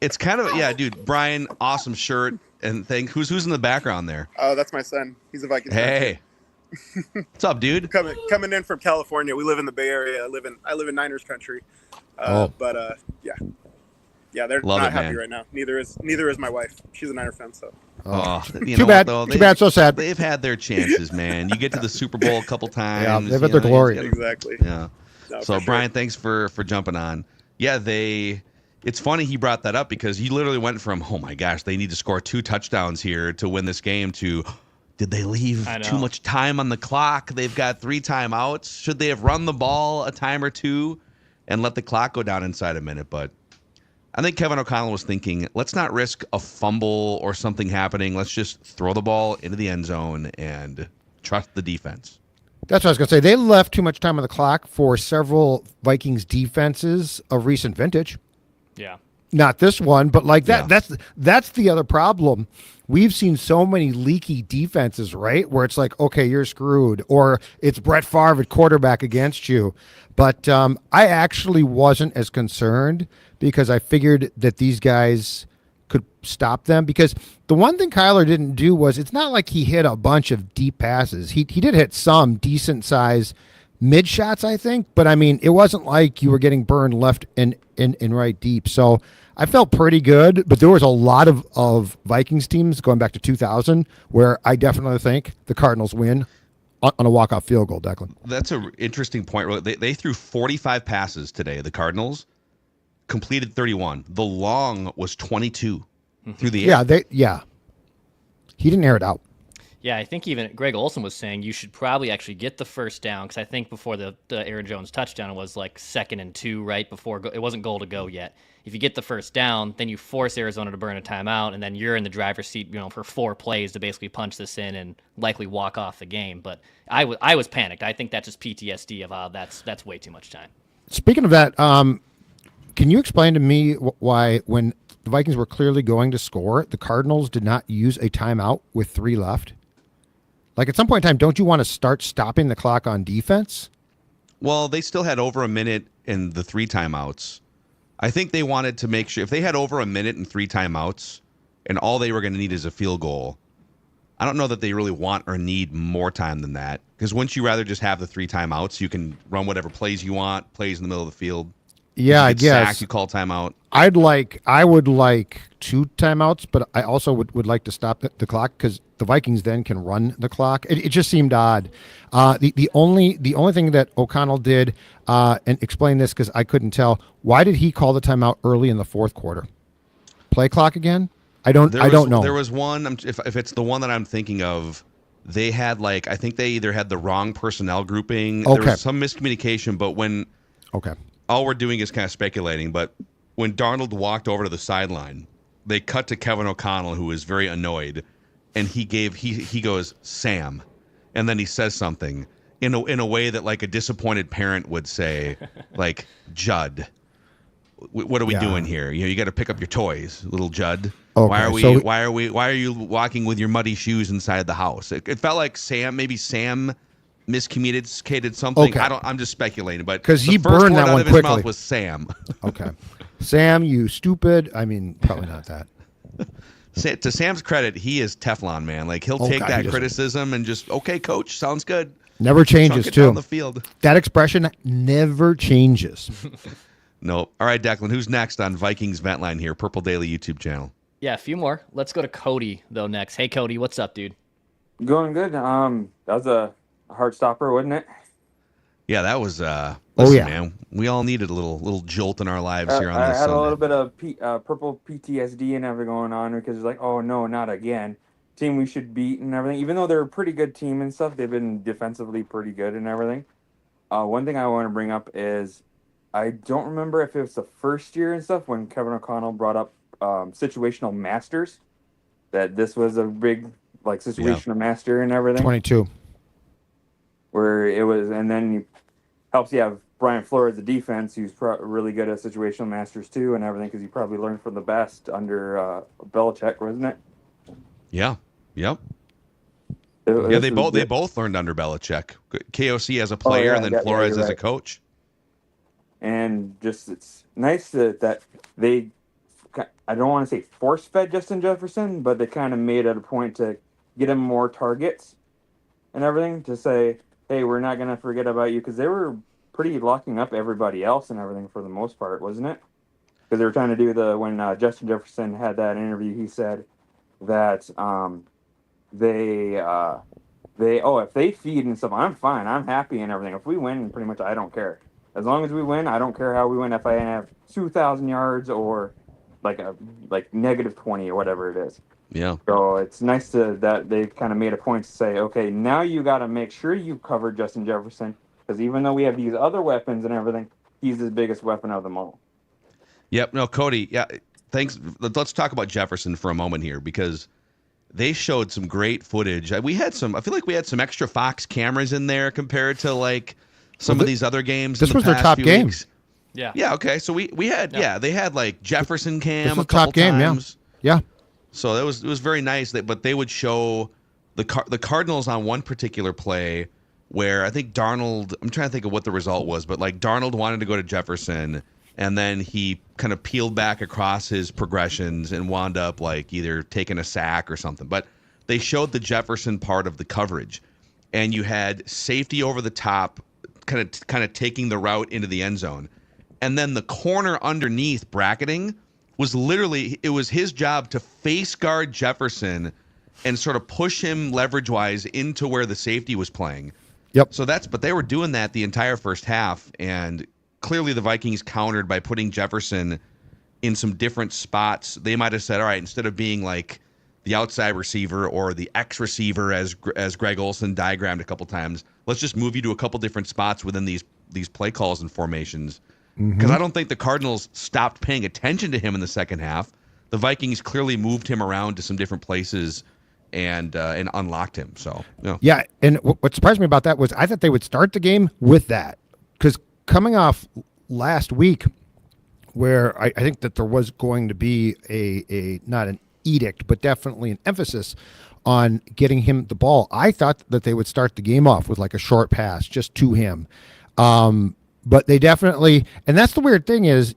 it's kind of, dude, Brian, awesome shirt and thing. Who's in the background there? Oh, that's my son. He's a Vikings fan. Hey. What's up, dude? Coming in from California. We live in the Bay Area. I live in Niners country. But yeah, they're not happy right now. Neither is my wife. She's a Niner fan. So. Too bad. Too bad. So sad. They've had their chances, man. You get to the Super Bowl a couple times. Yeah, they've had their glory. Exactly. Yeah. No, so Brian, thanks for jumping on. Yeah, it's funny he brought that up because he literally went from, oh my gosh, they need to score 2 touchdowns here to win this game to, did they leave too much time on the clock? They've got 3 timeouts. Should they have run the ball a time or 2 and let the clock go down inside a minute? But I think Kevin O'Connell was thinking, let's not risk a fumble or something happening. Let's just throw the ball into the end zone and trust the defense. That's what I was going to say. They left too much time on the clock for several Vikings defenses of recent vintage. Yeah. Not this one, but like that. Yeah. That's the other problem. We've seen so many leaky defenses, right? Where it's like, okay, you're screwed, or it's Brett Favre at quarterback against you. But I actually wasn't as concerned because I figured that these guys could stop them. Because the one thing Kyler didn't do was, it's not like he hit a bunch of deep passes. He did hit some decent size mid shots, I think. But I mean, it wasn't like you were getting burned left and right deep. So I felt pretty good, but there was a lot of Vikings teams going back to 2000 where I definitely think the Cardinals win on a walk-off field goal, Declan. That's an interesting point. They threw 45 passes today, the Cardinals, completed 31. The long was 22 through the air. Yeah, he didn't air it out. Yeah, I think even Greg Olson was saying you should probably actually get the first down, because I think before the Aaron Jones touchdown, it was like 2nd and 2, right? Before it wasn't goal to go yet. If you get the first down, then you force Arizona to burn a timeout, and then you're in the driver's seat, for 4 plays to basically punch this in and likely walk off the game. But I was panicked. I think that's just PTSD of that's way too much time. Speaking of that, can you explain to me why when the Vikings were clearly going to score, the Cardinals did not use a timeout with 3 left? Like, at some point in time, don't you want to start stopping the clock on defense? Well, they still had over a minute in the 3 timeouts. I think they wanted to make sure if they had over a minute and 3 timeouts and all they were going to need is a field goal, I don't know that they really want or need more time than that, because once you rather just have the 3 timeouts, you can run whatever plays you want, plays in the middle of the field. Yeah, I guess. Sacked, you call timeout. I would like 2 timeouts, but I also would like to stop the clock, because the Vikings then can run the clock. It just seemed odd. The only thing that O'Connell did, and explain this because I couldn't tell, why did he call the timeout early in the 4th quarter? Play clock again? I don't know. There was one, if it's the one that I'm thinking of, they had I think they either had the wrong personnel grouping. Okay. There was some miscommunication, but when all we're doing is kind of speculating, but when Darnold walked over to the sideline, they cut to Kevin O'Connell, who was very annoyed, and he goes, Sam, and then he says something in a way that like a disappointed parent would say, like, Judd, what are we doing here? You got to pick up your toys, little Judd. Okay, Why are you walking with your muddy shoes inside the house? It felt like Sam miscommunicated something. Okay. I'm just speculating, but because he first burned that out one of his quickly. mouth was Sam. Okay, Sam, you stupid. I mean, probably not that. To Sam's credit, he is Teflon, man. Like, he'll take that criticism and just, okay, coach, sounds good. Never changes, too. Down the field. That expression never changes. No. All right, Declan, who's next on Vikings Vent Line here? Purple Daily YouTube channel. Yeah, a few more. Let's go to Cody, though, next. Hey, Cody, what's up, dude? Going good. That was a hard stopper, wasn't it? Yeah, that was. Man, we all needed a little jolt in our lives here on this I had Sunday. a little bit of purple PTSD and everything going on, because it's like, oh no, not again. Team we should beat and everything. Even though they're a pretty good team and stuff, they've been defensively pretty good and everything. One thing I want to bring up is I don't remember if it was the first year and stuff when Kevin O'Connell brought up situational masters, that this was a big situational master and everything. 22. Where it was, and then he helps you have Brian Flores, the defense, who's really good at situational masters too and everything, because he probably learned from the best under Belichick, wasn't it? Yeah. Yep. They both learned under Belichick. KOC as a player, and then Flores as a coach. And just it's nice that they, I don't want to say force-fed Justin Jefferson, but they kind of made it a point to get him more targets and everything, to say, hey, we're not going to forget about you, because they were pretty locking up everybody else and everything for the most part, wasn't it? Because they were trying to do when Justin Jefferson had that interview, he said that if they feed and stuff, I'm fine, I'm happy and everything. If we win, pretty much I don't care. As long as we win, I don't care how we win. If I have 2,000 yards or like -20 or whatever it is. Yeah. So it's nice that they kind of made a point to say, okay, now you got to make sure you cover Justin Jefferson, because even though we have these other weapons and everything, he's the biggest weapon of them all. Yep. No, Cody. Yeah. Thanks. Let's talk about Jefferson for a moment here, because they showed some great footage. I feel like we had some extra Fox cameras in there compared to some of these other games. This in the was their past top few game. weeks. Yeah. Yeah. Okay. So we had they had Jefferson cam This was a couple top game, times. Yeah. So it was very nice but they would show the Cardinals on one particular play where I think Darnold, I'm trying to think of what the result was, but Darnold wanted to go to Jefferson, and then he kind of peeled back across his progressions and wound up either taking a sack or something. But they showed the Jefferson part of the coverage, and you had safety over the top, kind of taking the route into the end zone, and then the corner underneath bracketing was literally, it was his job to face guard Jefferson and sort of push him leverage-wise into where the safety was playing. Yep. So but they were doing that the entire first half, and clearly the Vikings countered by putting Jefferson in some different spots. They might have said, all right, instead of being the outside receiver or the X receiver, as Greg Olson diagrammed a couple times. Let's just move you to a couple different spots within these play calls and formations. Because I don't think the Cardinals stopped paying attention to him in the second half. The Vikings clearly moved him around to some different places and unlocked him. So yeah. And what surprised me about that was I thought they would start the game with that, because coming off last week, where I think that there was going to be a not an edict, but definitely an emphasis on getting him the ball. I thought that they would start the game off with like a short pass just to him. But they definitely, and that's the weird thing is,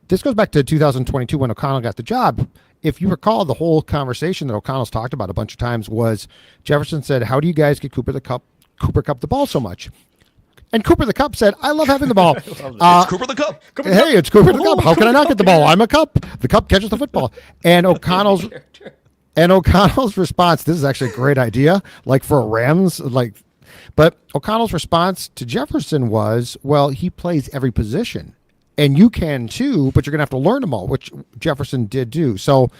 this goes back to 2022 when O'Connell got the job. If you recall, the whole conversation that O'Connell's talked about a bunch of times was Jefferson said, how do you guys get Cooper Kupp the ball so much? And Cooper the Cup said, I love having the ball. It's Cooper the Cup. Hey, it's Cooper the Cup. How can I not get the ball? I'm a Cup. The Cup catches the football. And O'Connell's response, this is actually a great idea, like for a Rams, but O'Connell's response to Jefferson was, well, he plays every position. And you can too, but you're going to have to learn them all, which Jefferson did do. So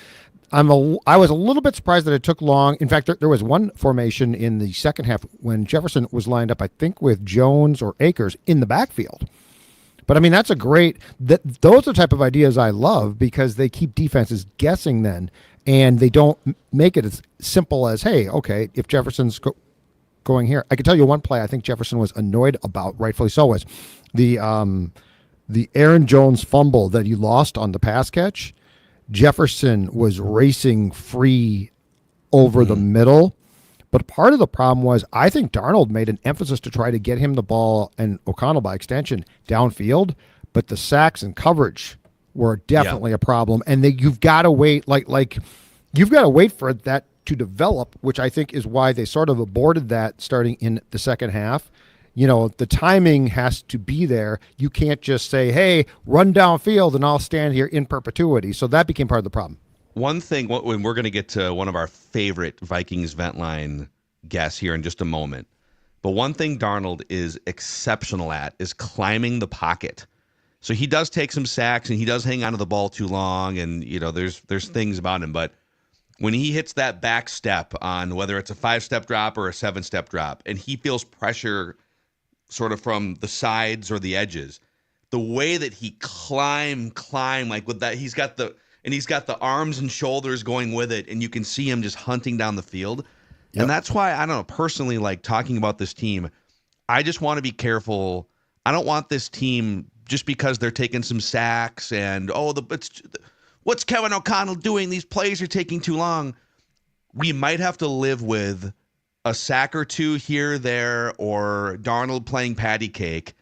I was a little bit surprised that it took long. In fact, there was one formation in the second half when Jefferson was lined up, I think, with Jones or Akers in the backfield. But, I mean, those are the type of ideas I love, because they keep defenses guessing then, and they don't make it as simple as, hey, okay, if Jefferson's going here. I can tell you one play I think Jefferson was annoyed about, rightfully so, was the Aaron Jones fumble that he lost on the pass catch. Jefferson was racing free over the middle. But part of the problem was I think Darnold made an emphasis to try to get him the ball, and O'Connell by extension, downfield. But the sacks and coverage were definitely a problem. And you've got to wait, you've got to wait for that to develop, which I think is why they sort of aborted that starting in the second half. The timing has to be there. You can't just say, hey, run downfield and I'll stand here in perpetuity. So that became part of the problem. One thing, when we're going to get to one of our favorite Vikings vent line guests here in just a moment, but one thing Darnold is exceptional at is climbing the pocket. So he does take some sacks and he does hang onto the ball too long, and there's things about him. But when he hits that back step on whether it's a 5-step drop or a 7-step drop, and he feels pressure sort of from the sides or the edges, the way that he climb like with that, he's got the arms and shoulders going with it, and you can see him just hunting down the field. Yep. And that's why, I don't know, personally, like talking about this team, I just want to be careful. I don't want this team, just because they're taking some sacks and, what's Kevin O'Connell doing? These plays are taking too long. We might have to live with a sack or two here, there, or Darnold playing patty cake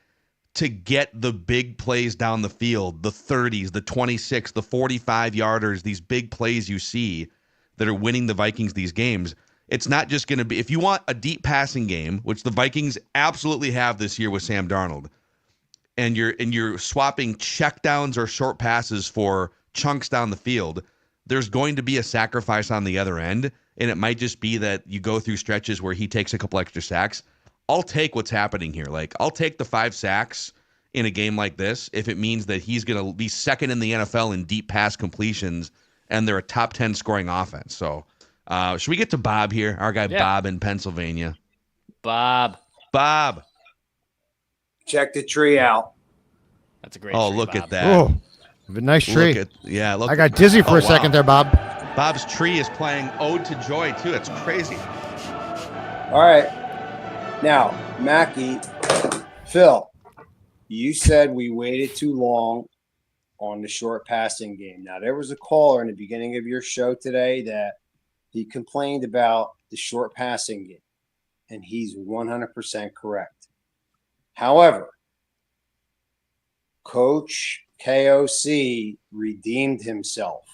to get the big plays down the field, the 30s, the 26, the 45-yarders, these big plays you see that are winning the Vikings these games. It's not just going to be, if you want a deep passing game, which the Vikings absolutely have this year with Sam Darnold, and you're swapping checkdowns or short passes for chunks down the field, there's going to be a sacrifice on the other end, and it might just be that you go through stretches where he takes a couple extra sacks. I'll take what's happening here. I'll take the 5 sacks in a game like this if it means that he's going to be second in the NFL in deep pass completions, and they're a top 10 scoring offense. So should we get to Bob here? Our guy Bob in Pennsylvania. Bob. Check the tree out. That's a great tree, look Bob. At that. Oh, a nice tree. Look I got dizzy for a second there, Bob. Bob's tree is playing Ode to Joy, too. That's crazy. All right. Now, Mackie, Phil, you said we waited too long on the short passing game. Now, there was a caller in the beginning of your show today that he complained about the short passing game, and he's 100% correct. However, Coach KOC redeemed himself.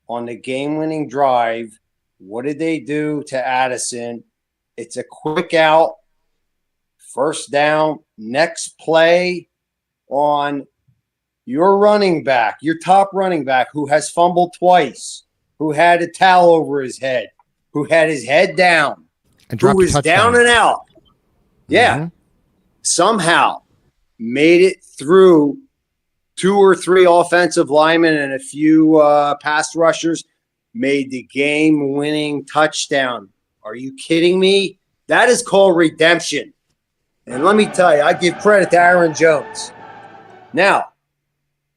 On the game-winning drive, what did they do to Addison? It's a quick out, first down, next play on your running back, your top running back, who has fumbled twice, who had a towel over his head, who had his head down, and who was down and out. Yeah. Mm-hmm. Somehow made it through 2 or 3 offensive linemen and a few pass rushers made the game-winning touchdown. Are you kidding me? That is called redemption. And let me tell you, I give credit to Aaron Jones. Now,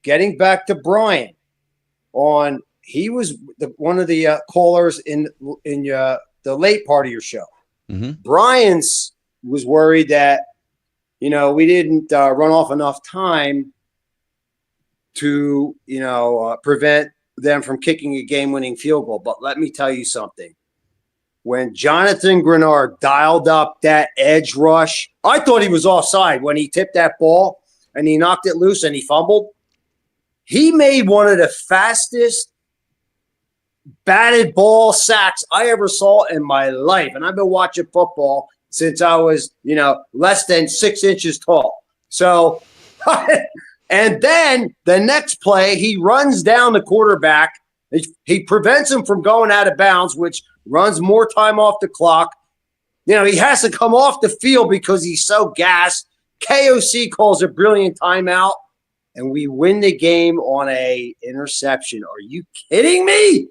getting back to Brian, he was one of the callers in the late part of your show. Mm-hmm. Brian's was worried that, we didn't run off enough time to, prevent them from kicking a game-winning field goal. But let me tell you something. When Jonathan Grenard dialed up that edge rush, I thought he was offside when he tipped that ball and he knocked it loose and he fumbled. He made one of the fastest batted ball sacks I ever saw in my life. And I've been watching football since I was, less than 6 inches tall. So, and then the next play, he runs down the quarterback. He prevents him from going out of bounds, which runs more time off the clock. He has to come off the field because he's so gassed. KOC calls a brilliant timeout, and we win the game on a interception. Are you kidding me?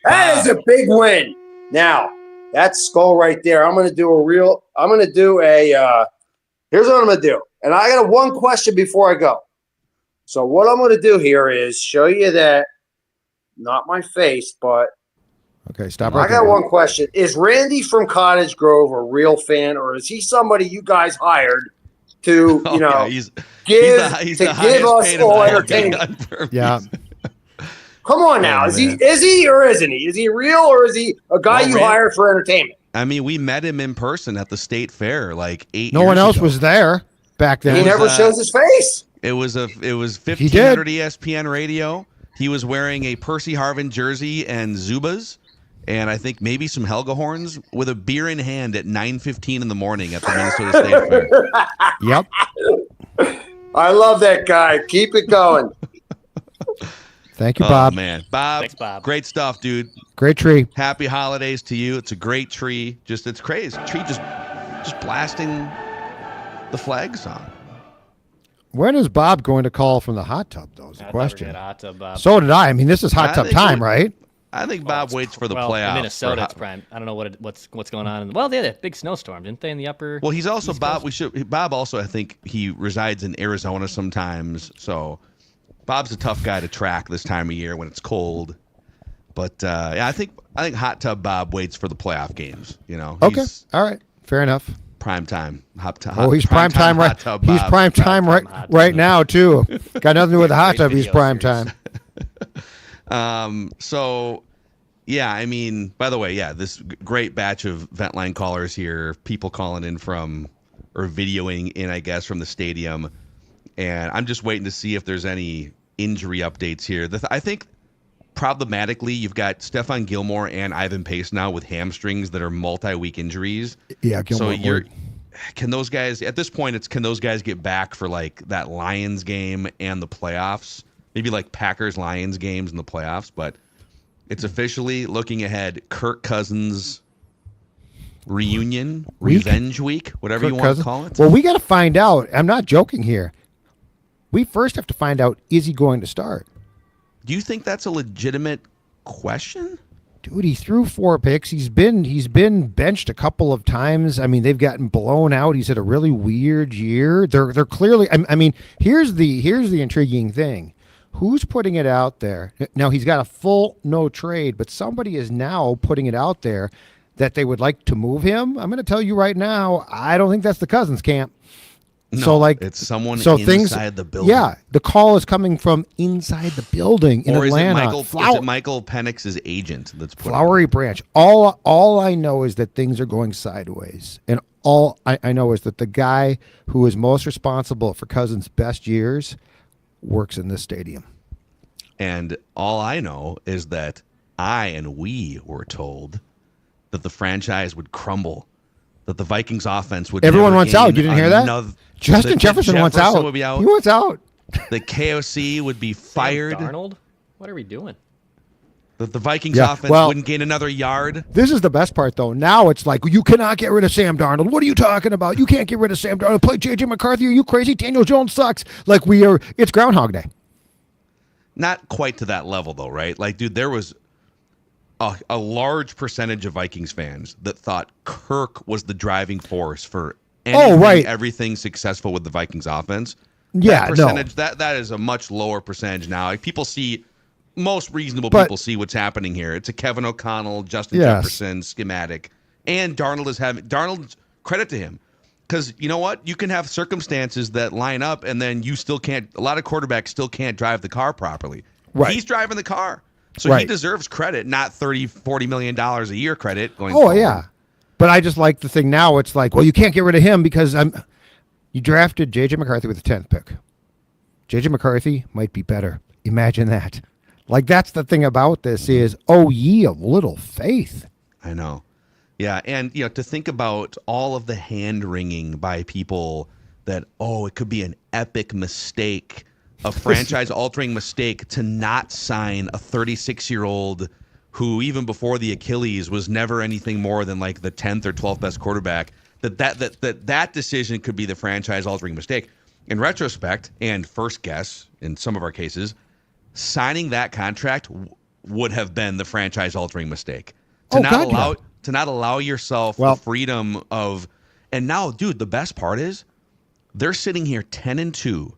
That is a big win. Now, that's skull right there. Here's what I'm going to do. And I got one question before I go. So what I'm going to do here is show you that, not my face, but okay, stop. I got one question. Is Randy from Cottage Grove a real fan, or is he somebody you guys hired to, give us all entertainment? Yeah. Come on now. Is he or isn't he? Is he real or is he a guy you hired for entertainment? I mean, we met him in person at the state fair like 8 years ago. No one else was there back then. He never shows his face. It was 1500 ESPN radio. He was wearing a Percy Harvin jersey and Zubas, and I think maybe some Helga horns with a beer in hand at 9:15 in the morning at the Minnesota State Fair. Yep. I love that guy. Keep it going. Thank you, Bob. Oh, man. Bob, Thanks, Bob. Great stuff, dude. Great tree. Happy holidays to you. It's a great tree. It's crazy. Tree just blasting the flag song. When is Bob going to call from the hot tub, though, is the question. Hot tub, Bob. So did I. I mean, this is hot tub time, right? I think Bob waits for the playoffs. In Minnesota, it's prime. I don't know what's going on. Well, they had a big snowstorm, didn't they, in the upper? Well, he's also Bob. Bob also, I think he resides in Arizona sometimes. So Bob's a tough guy to track this time of year when it's cold. But yeah, I think hot tub Bob waits for the playoff games. Okay. All right. Fair enough. Prime time. He's prime time right. He's prime time right now too. Got nothing to do with the hot tub. He's prime time. So, yeah, I mean, by the way, yeah, this great batch of vent line callers here, people calling in or videoing in, I guess, from the stadium. And I'm just waiting to see if there's any injury updates here. I think problematically, you've got Stephon Gilmore and Ivan Pace now with hamstrings that are multi-week injuries. Yeah, Gilmore. So can those guys, at this point, can those guys get back for like that Lions game and the playoffs? Maybe like Packers-Lions games in the playoffs, but it's officially looking ahead. Kirk Cousins reunion, revenge week, whatever you want to call it. Well, we got to find out. I'm not joking here. We first have to find out, is he going to start? Do you think that's a legitimate question? Dude, he threw 4 picks. He's been benched a couple of times. I mean, they've gotten blown out. He's had a really weird year. They're clearly. I mean, here's the intriguing thing. Who's putting it out there? Now, he's got a full no trade, but somebody is now putting it out there that they would like to move him. I'm going to tell you right now, I don't think that's the Cousins camp. No, it's someone inside the building. Yeah, the call is coming from inside the building in Atlanta. Is it Michael Penix's agent that's put Flowery Branch. All I know is that things are going sideways. And all I know is that the guy who is most responsible for Cousins' best years works in this stadium. And all I know is that we were told that the franchise would crumble, that the Vikings offense would. Everyone wants out. You didn't hear that? Justin Jefferson wants out. Would be out. He wants out. The KOC would be fired. Sam Darnold? What are we doing? That the Vikings offense wouldn't gain another yard. This is the best part, though. Now it's like, you cannot get rid of Sam Darnold. What are you talking about? You can't get rid of Sam Darnold. Play J.J. McCarthy. Are you crazy? Daniel Jones sucks. Like it's Groundhog Day. Not quite to that level, though, right? Like, dude, there was a large percentage of Vikings fans that thought Kirk was the driving force for everything successful with the Vikings offense. Yeah, that percentage, that is a much lower percentage now. Like, people see, most reasonable people see what's happening here. It's a Kevin O'Connell, Justin Jefferson schematic, and Darnold's credit to him, because you know what, you can have circumstances that line up, and then you still can't. A lot of quarterbacks still can't drive the car properly. Right. He's driving the car, so he deserves credit, not $30-40 million a year credit going forward. Yeah, but I just like the thing now. It's like, well, you can't get rid of him because you drafted J.J. McCarthy with the 10th pick. J.J. McCarthy might be better. Imagine that. Like, that's the thing about this is, oh, ye of little faith. I know. Yeah, and to think about all of the hand-wringing by people that, it could be an epic mistake, a franchise-altering mistake to not sign a 36-year-old who, even before the Achilles, was never anything more than like the 10th or 12th best quarterback. That decision could be the franchise-altering mistake. In retrospect, and first guess in some of our cases, signing that contract would have been the franchise-altering mistake. To not allow yourself the freedom of, and now, dude, the best part is they're sitting here 10-2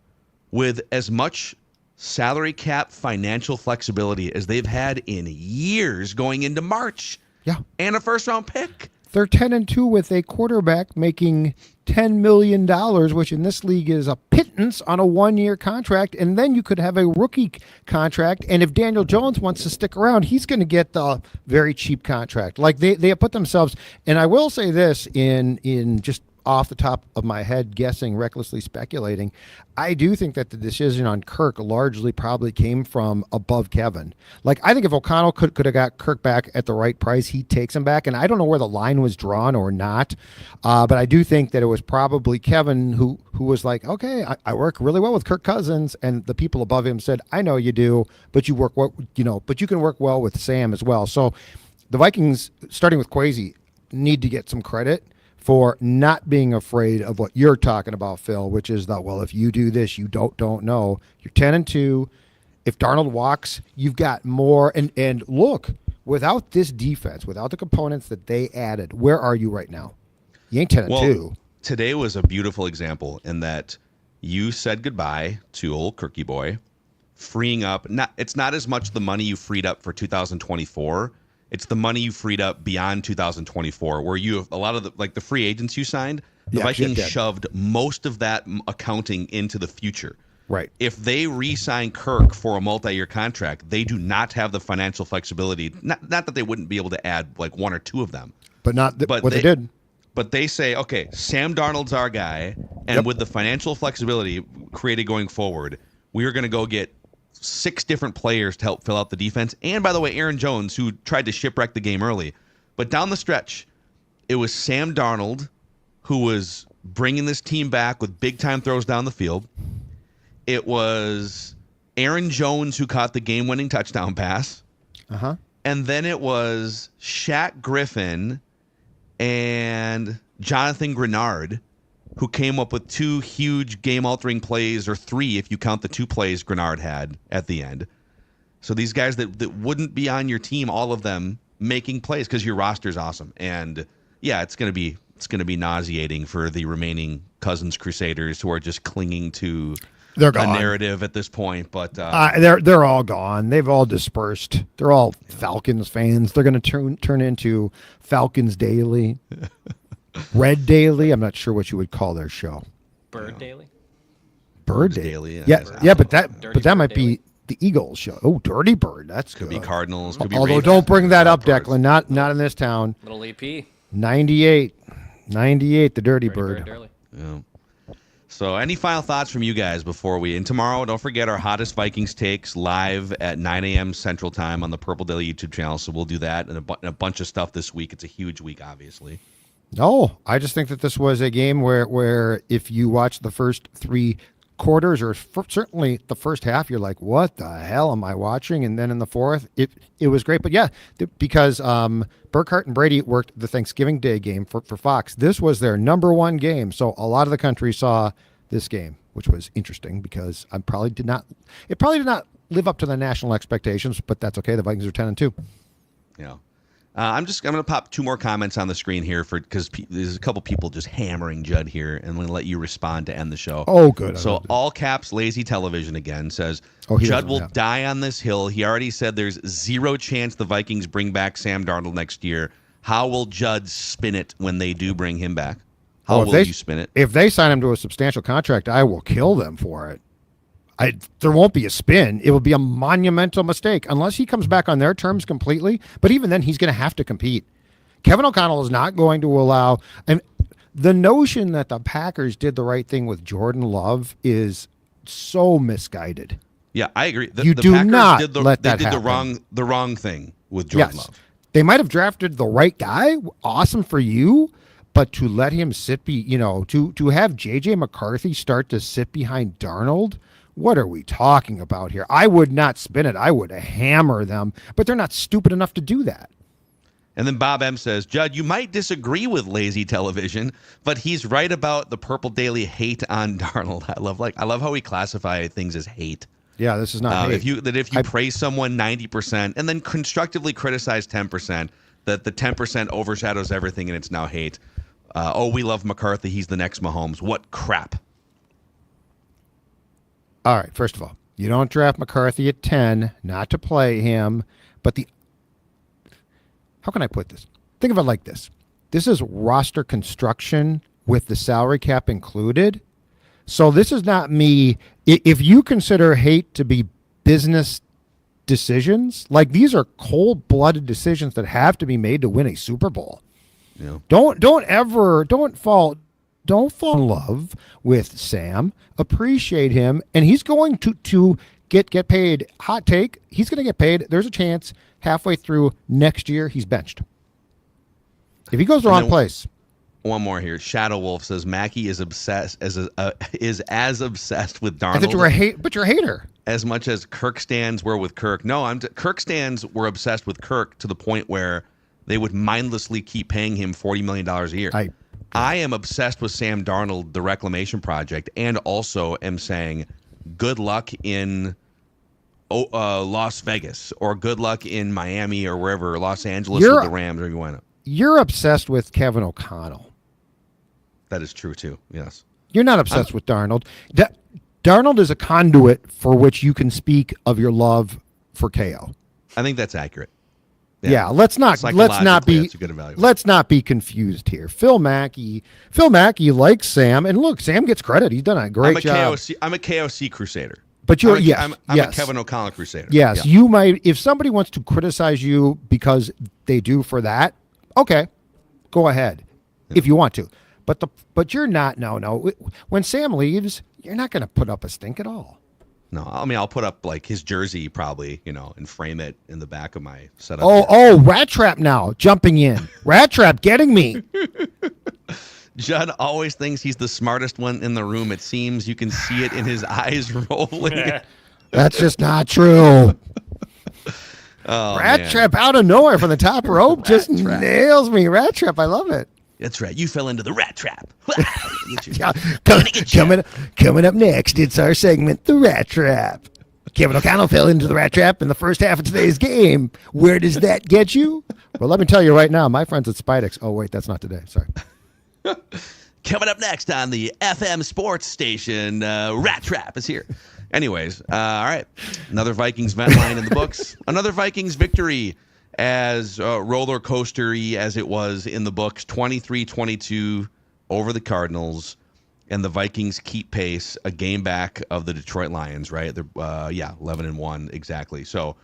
with as much salary cap financial flexibility as they've had in years going into March. Yeah, and a first-round pick. They're 10-2 with a quarterback making $10 million, which in this league is a pittance on a one-year contract. And then you could have a rookie contract. And if Daniel Jones wants to stick around, he's going to get the very cheap contract. Like they have put themselves. And I will say this in just off the top of my head, guessing, recklessly speculating, I do think that the decision on Kirk largely probably came from above Kevin. Like, I think if O'Connell could have got Kirk back at the right price, he takes him back. And I don't know where the line was drawn or not, but I do think that it was probably Kevin who was like, okay, I work really well with Kirk Cousins, and the people above him said, I know you do, but you work well, but you can work well with Sam as well. So the Vikings, starting with Kwesi, need to get some credit for not being afraid of what you're talking about, Phil, which is that, well, if you do this, you don't know. You're 10-2. If Darnold walks, you've got more. And look, without this defense, without the components that they added, where are you right now? You ain't 10-2. Well, today was a beautiful example in that you said goodbye to old Kirky boy, freeing up. It's not as much the money you freed up for 2024. It's the money you freed up beyond 2024, where you have a lot of the free agents you signed. The Vikings shoved most of that accounting into the future. Right. If they re-sign Kirk for a multi-year contract, they do not have the financial flexibility. Not that they wouldn't be able to add like one or two of them, but not what they did. But they say, okay, Sam Darnold's our guy, and with the financial flexibility created going forward, we are going to go get 6 different players to help fill out the defense. And by the way, Aaron Jones, who tried to shipwreck the game early. But down the stretch, it was Sam Darnold who was bringing this team back with big-time throws down the field. It was Aaron Jones who caught the game-winning touchdown pass. Uh-huh. And then it was Shaq Griffin and Jonathan Grenard who came up with 2 huge game-altering plays, or 3 if you count the 2 plays Grenard had at the end. So these guys that wouldn't be on your team, all of them making plays because your roster's awesome. And yeah, it's gonna be nauseating for the remaining Cousins Crusaders who are just clinging to a narrative at this point. But they're all gone. They've all dispersed. They're all Falcons fans. They're gonna turn into Falcons Daily. Red Daily. I'm not sure what you would call their show. Bird Daily. Bird Daily. Yeah, but that might be the Eagles show. Oh, Dirty Bird. That's could good. Be Cardinals. Could be Although Ravens. Don't bring that up, Declan. Not in this town. Little EP. 98, the Dirty Bird. Yeah. So any final thoughts from you guys before and tomorrow, don't forget our hottest Vikings takes live at 9 a.m. Central Time on the Purple Daily YouTube channel. So we'll do that and a bunch of stuff this week. It's a huge week, obviously. No, I just think that this was a game where if you watch the first 3 quarters, or certainly the first half, you're like, what the hell am I watching? And then in the fourth, it was great. But yeah, because Burkhart and Brady worked the Thanksgiving Day game for Fox. This was their number 1 game. So a lot of the country saw this game, which was interesting because it probably did not live up to the national expectations, but that's okay. The Vikings are 10-2. I'm going to pop 2 more comments on the screen here because there's a couple people just hammering Judd here, and I'm going to let you respond to end the show. Oh, good. So all caps, lazy television again says, Judd will die on this hill. He already said there's 0 chance the Vikings bring back Sam Darnold next year. How will Judd spin it when they do bring him back? How will you spin it? If they sign him to a substantial contract, I will kill them for it. There won't be a spin. It will be a monumental mistake unless he comes back on their terms completely. But even then, he's going to have to compete. Kevin O'Connell is not going to allow. And the notion that the Packers did the right thing with Jordan Love is so misguided. Yeah, I agree. You do not let that happen. They did the wrong thing with Jordan Love. They might have drafted the right guy. Awesome for you. But to let him sit to have J.J. McCarthy start to sit behind Darnold, what are we talking about here? I would not spin it. I would hammer them, but they're not stupid enough to do that. And then Bob M says, Judd, you might disagree with lazy television, but he's right about the Purple Daily hate on Darnold. I love how we classify things as hate. Yeah, this is not hate. If you praise someone 90% and then constructively criticize 10%, that the 10% overshadows everything and it's now hate. We love McCarthy. He's the next Mahomes. What crap. All right, first of all, you don't draft McCarthy at 10, not to play him, but how can I put this? Think of it like this. This is roster construction with the salary cap included. So this is not me. If you consider hate to be business decisions, like these are cold-blooded decisions that have to be made to win a Super Bowl. Yeah. Don't fall in love with Sam. Appreciate him, and he's going to get paid. Hot take: he's going to get paid. There's a chance halfway through next year he's benched if he goes the wrong place. One more here. Shadow Wolf says Mackey is as obsessed with Darnold. I thought you're a hater. As much as Kirk stands were with Kirk. No, Kirk stands were obsessed with Kirk to the point where they would mindlessly keep paying him $40 million a year. I am obsessed with Sam Darnold, the Reclamation Project, and also am saying good luck in Las Vegas or good luck in Miami or wherever, Los Angeles with the Rams, or you want to. You're obsessed with Kevin O'Connell. That is true, too. Yes. You're not obsessed with Darnold. Darnold is a conduit for which you can speak of your love for KO. I think that's accurate. Yeah, let's not be confused here. Phil Mackey likes Sam, and look, Sam gets credit. He's done a great job. I'm a KOC crusader. But I'm a Kevin O'Connell crusader. Yes, you might. If somebody wants to criticize you because they do for that, okay, go ahead if you want to. But you're not. No. When Sam leaves, you're not going to put up a stink at all. No, I mean, I'll put up like his jersey probably, and frame it in the back of my setup. Rat Trap now jumping in. Rat Trap getting me. Judd always thinks he's the smartest one in the room. It seems you can see it in his eyes rolling. That's just not true. Rat Trap out of nowhere from the top rope just nails me. Rat Trap, I love it. That's right. You fell into the rat trap. Coming up next, it's our segment, The Rat Trap. Kevin O'Connell fell into the rat trap in the first half of today's game. Where does that get you? Well, let me tell you right now, my friends at Spidex. Oh, wait, that's not today. Sorry. Coming up next on the FM sports station, Rat Trap is here. Anyways, all right. Another Vikings vent line in the books. Another Vikings victory. As roller coastery as it was in the books, 23-22 over the Cardinals, and the Vikings keep pace, a game back of the Detroit Lions, right? They're 11-1 exactly. So, all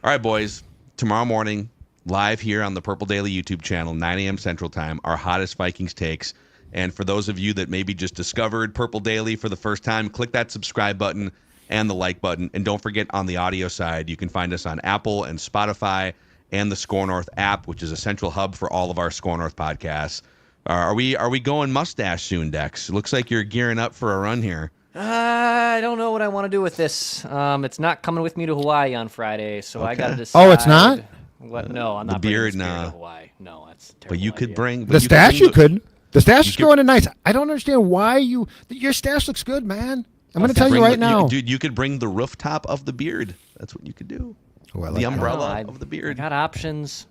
right, boys, tomorrow morning, live here on the Purple Daily YouTube channel, 9 a.m. Central Time, our hottest Vikings takes. And for those of you that maybe just discovered Purple Daily for the first time, click that subscribe button and the like button. And don't forget, on the audio side, you can find us on Apple and Spotify and the Score North app, which is a central hub for all of our Score North podcasts. Are we going mustache soon, Dex? It looks like you're gearing up for a run here. I don't know what I want to do with this. It's not coming with me to Hawaii on Friday, so I got to decide. Oh, it's not? What? No, I'm not bringing the spirit to Hawaii. No, that's terrible. But you could bring the stash. You could. The stash is growing in nice. I don't understand why your stash looks good, man. I'm going to tell you right now, dude. You could bring the rooftop of the beard. That's what you could do. The umbrella of the beard. I got options.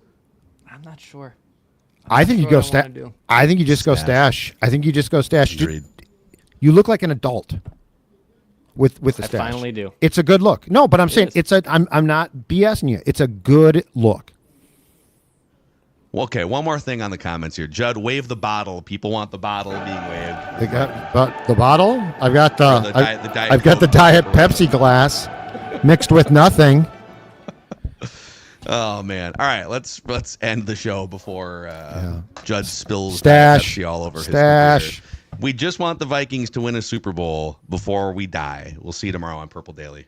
I'm not sure. I think you go stash. I think you just go Stash. stash. I think you just go stash. Agreed. You look like an adult with the I stash. finally do. It's a good look. No, but I'm saying is. I'm not BSing you. It's a good look. Well, okay, one more thing on the comments here. Judd, wave the bottle. People want the bottle being waved. They got the bottle. I've got the I've got the Coke Diet or whatever. Pepsi glass mixed with nothing. Oh man! All right, let's end the show before Judd spills Stash. Pepsi all over Stash. his computer. We just want the Vikings to win a Super Bowl before we die. We'll see you tomorrow on Purple Daily.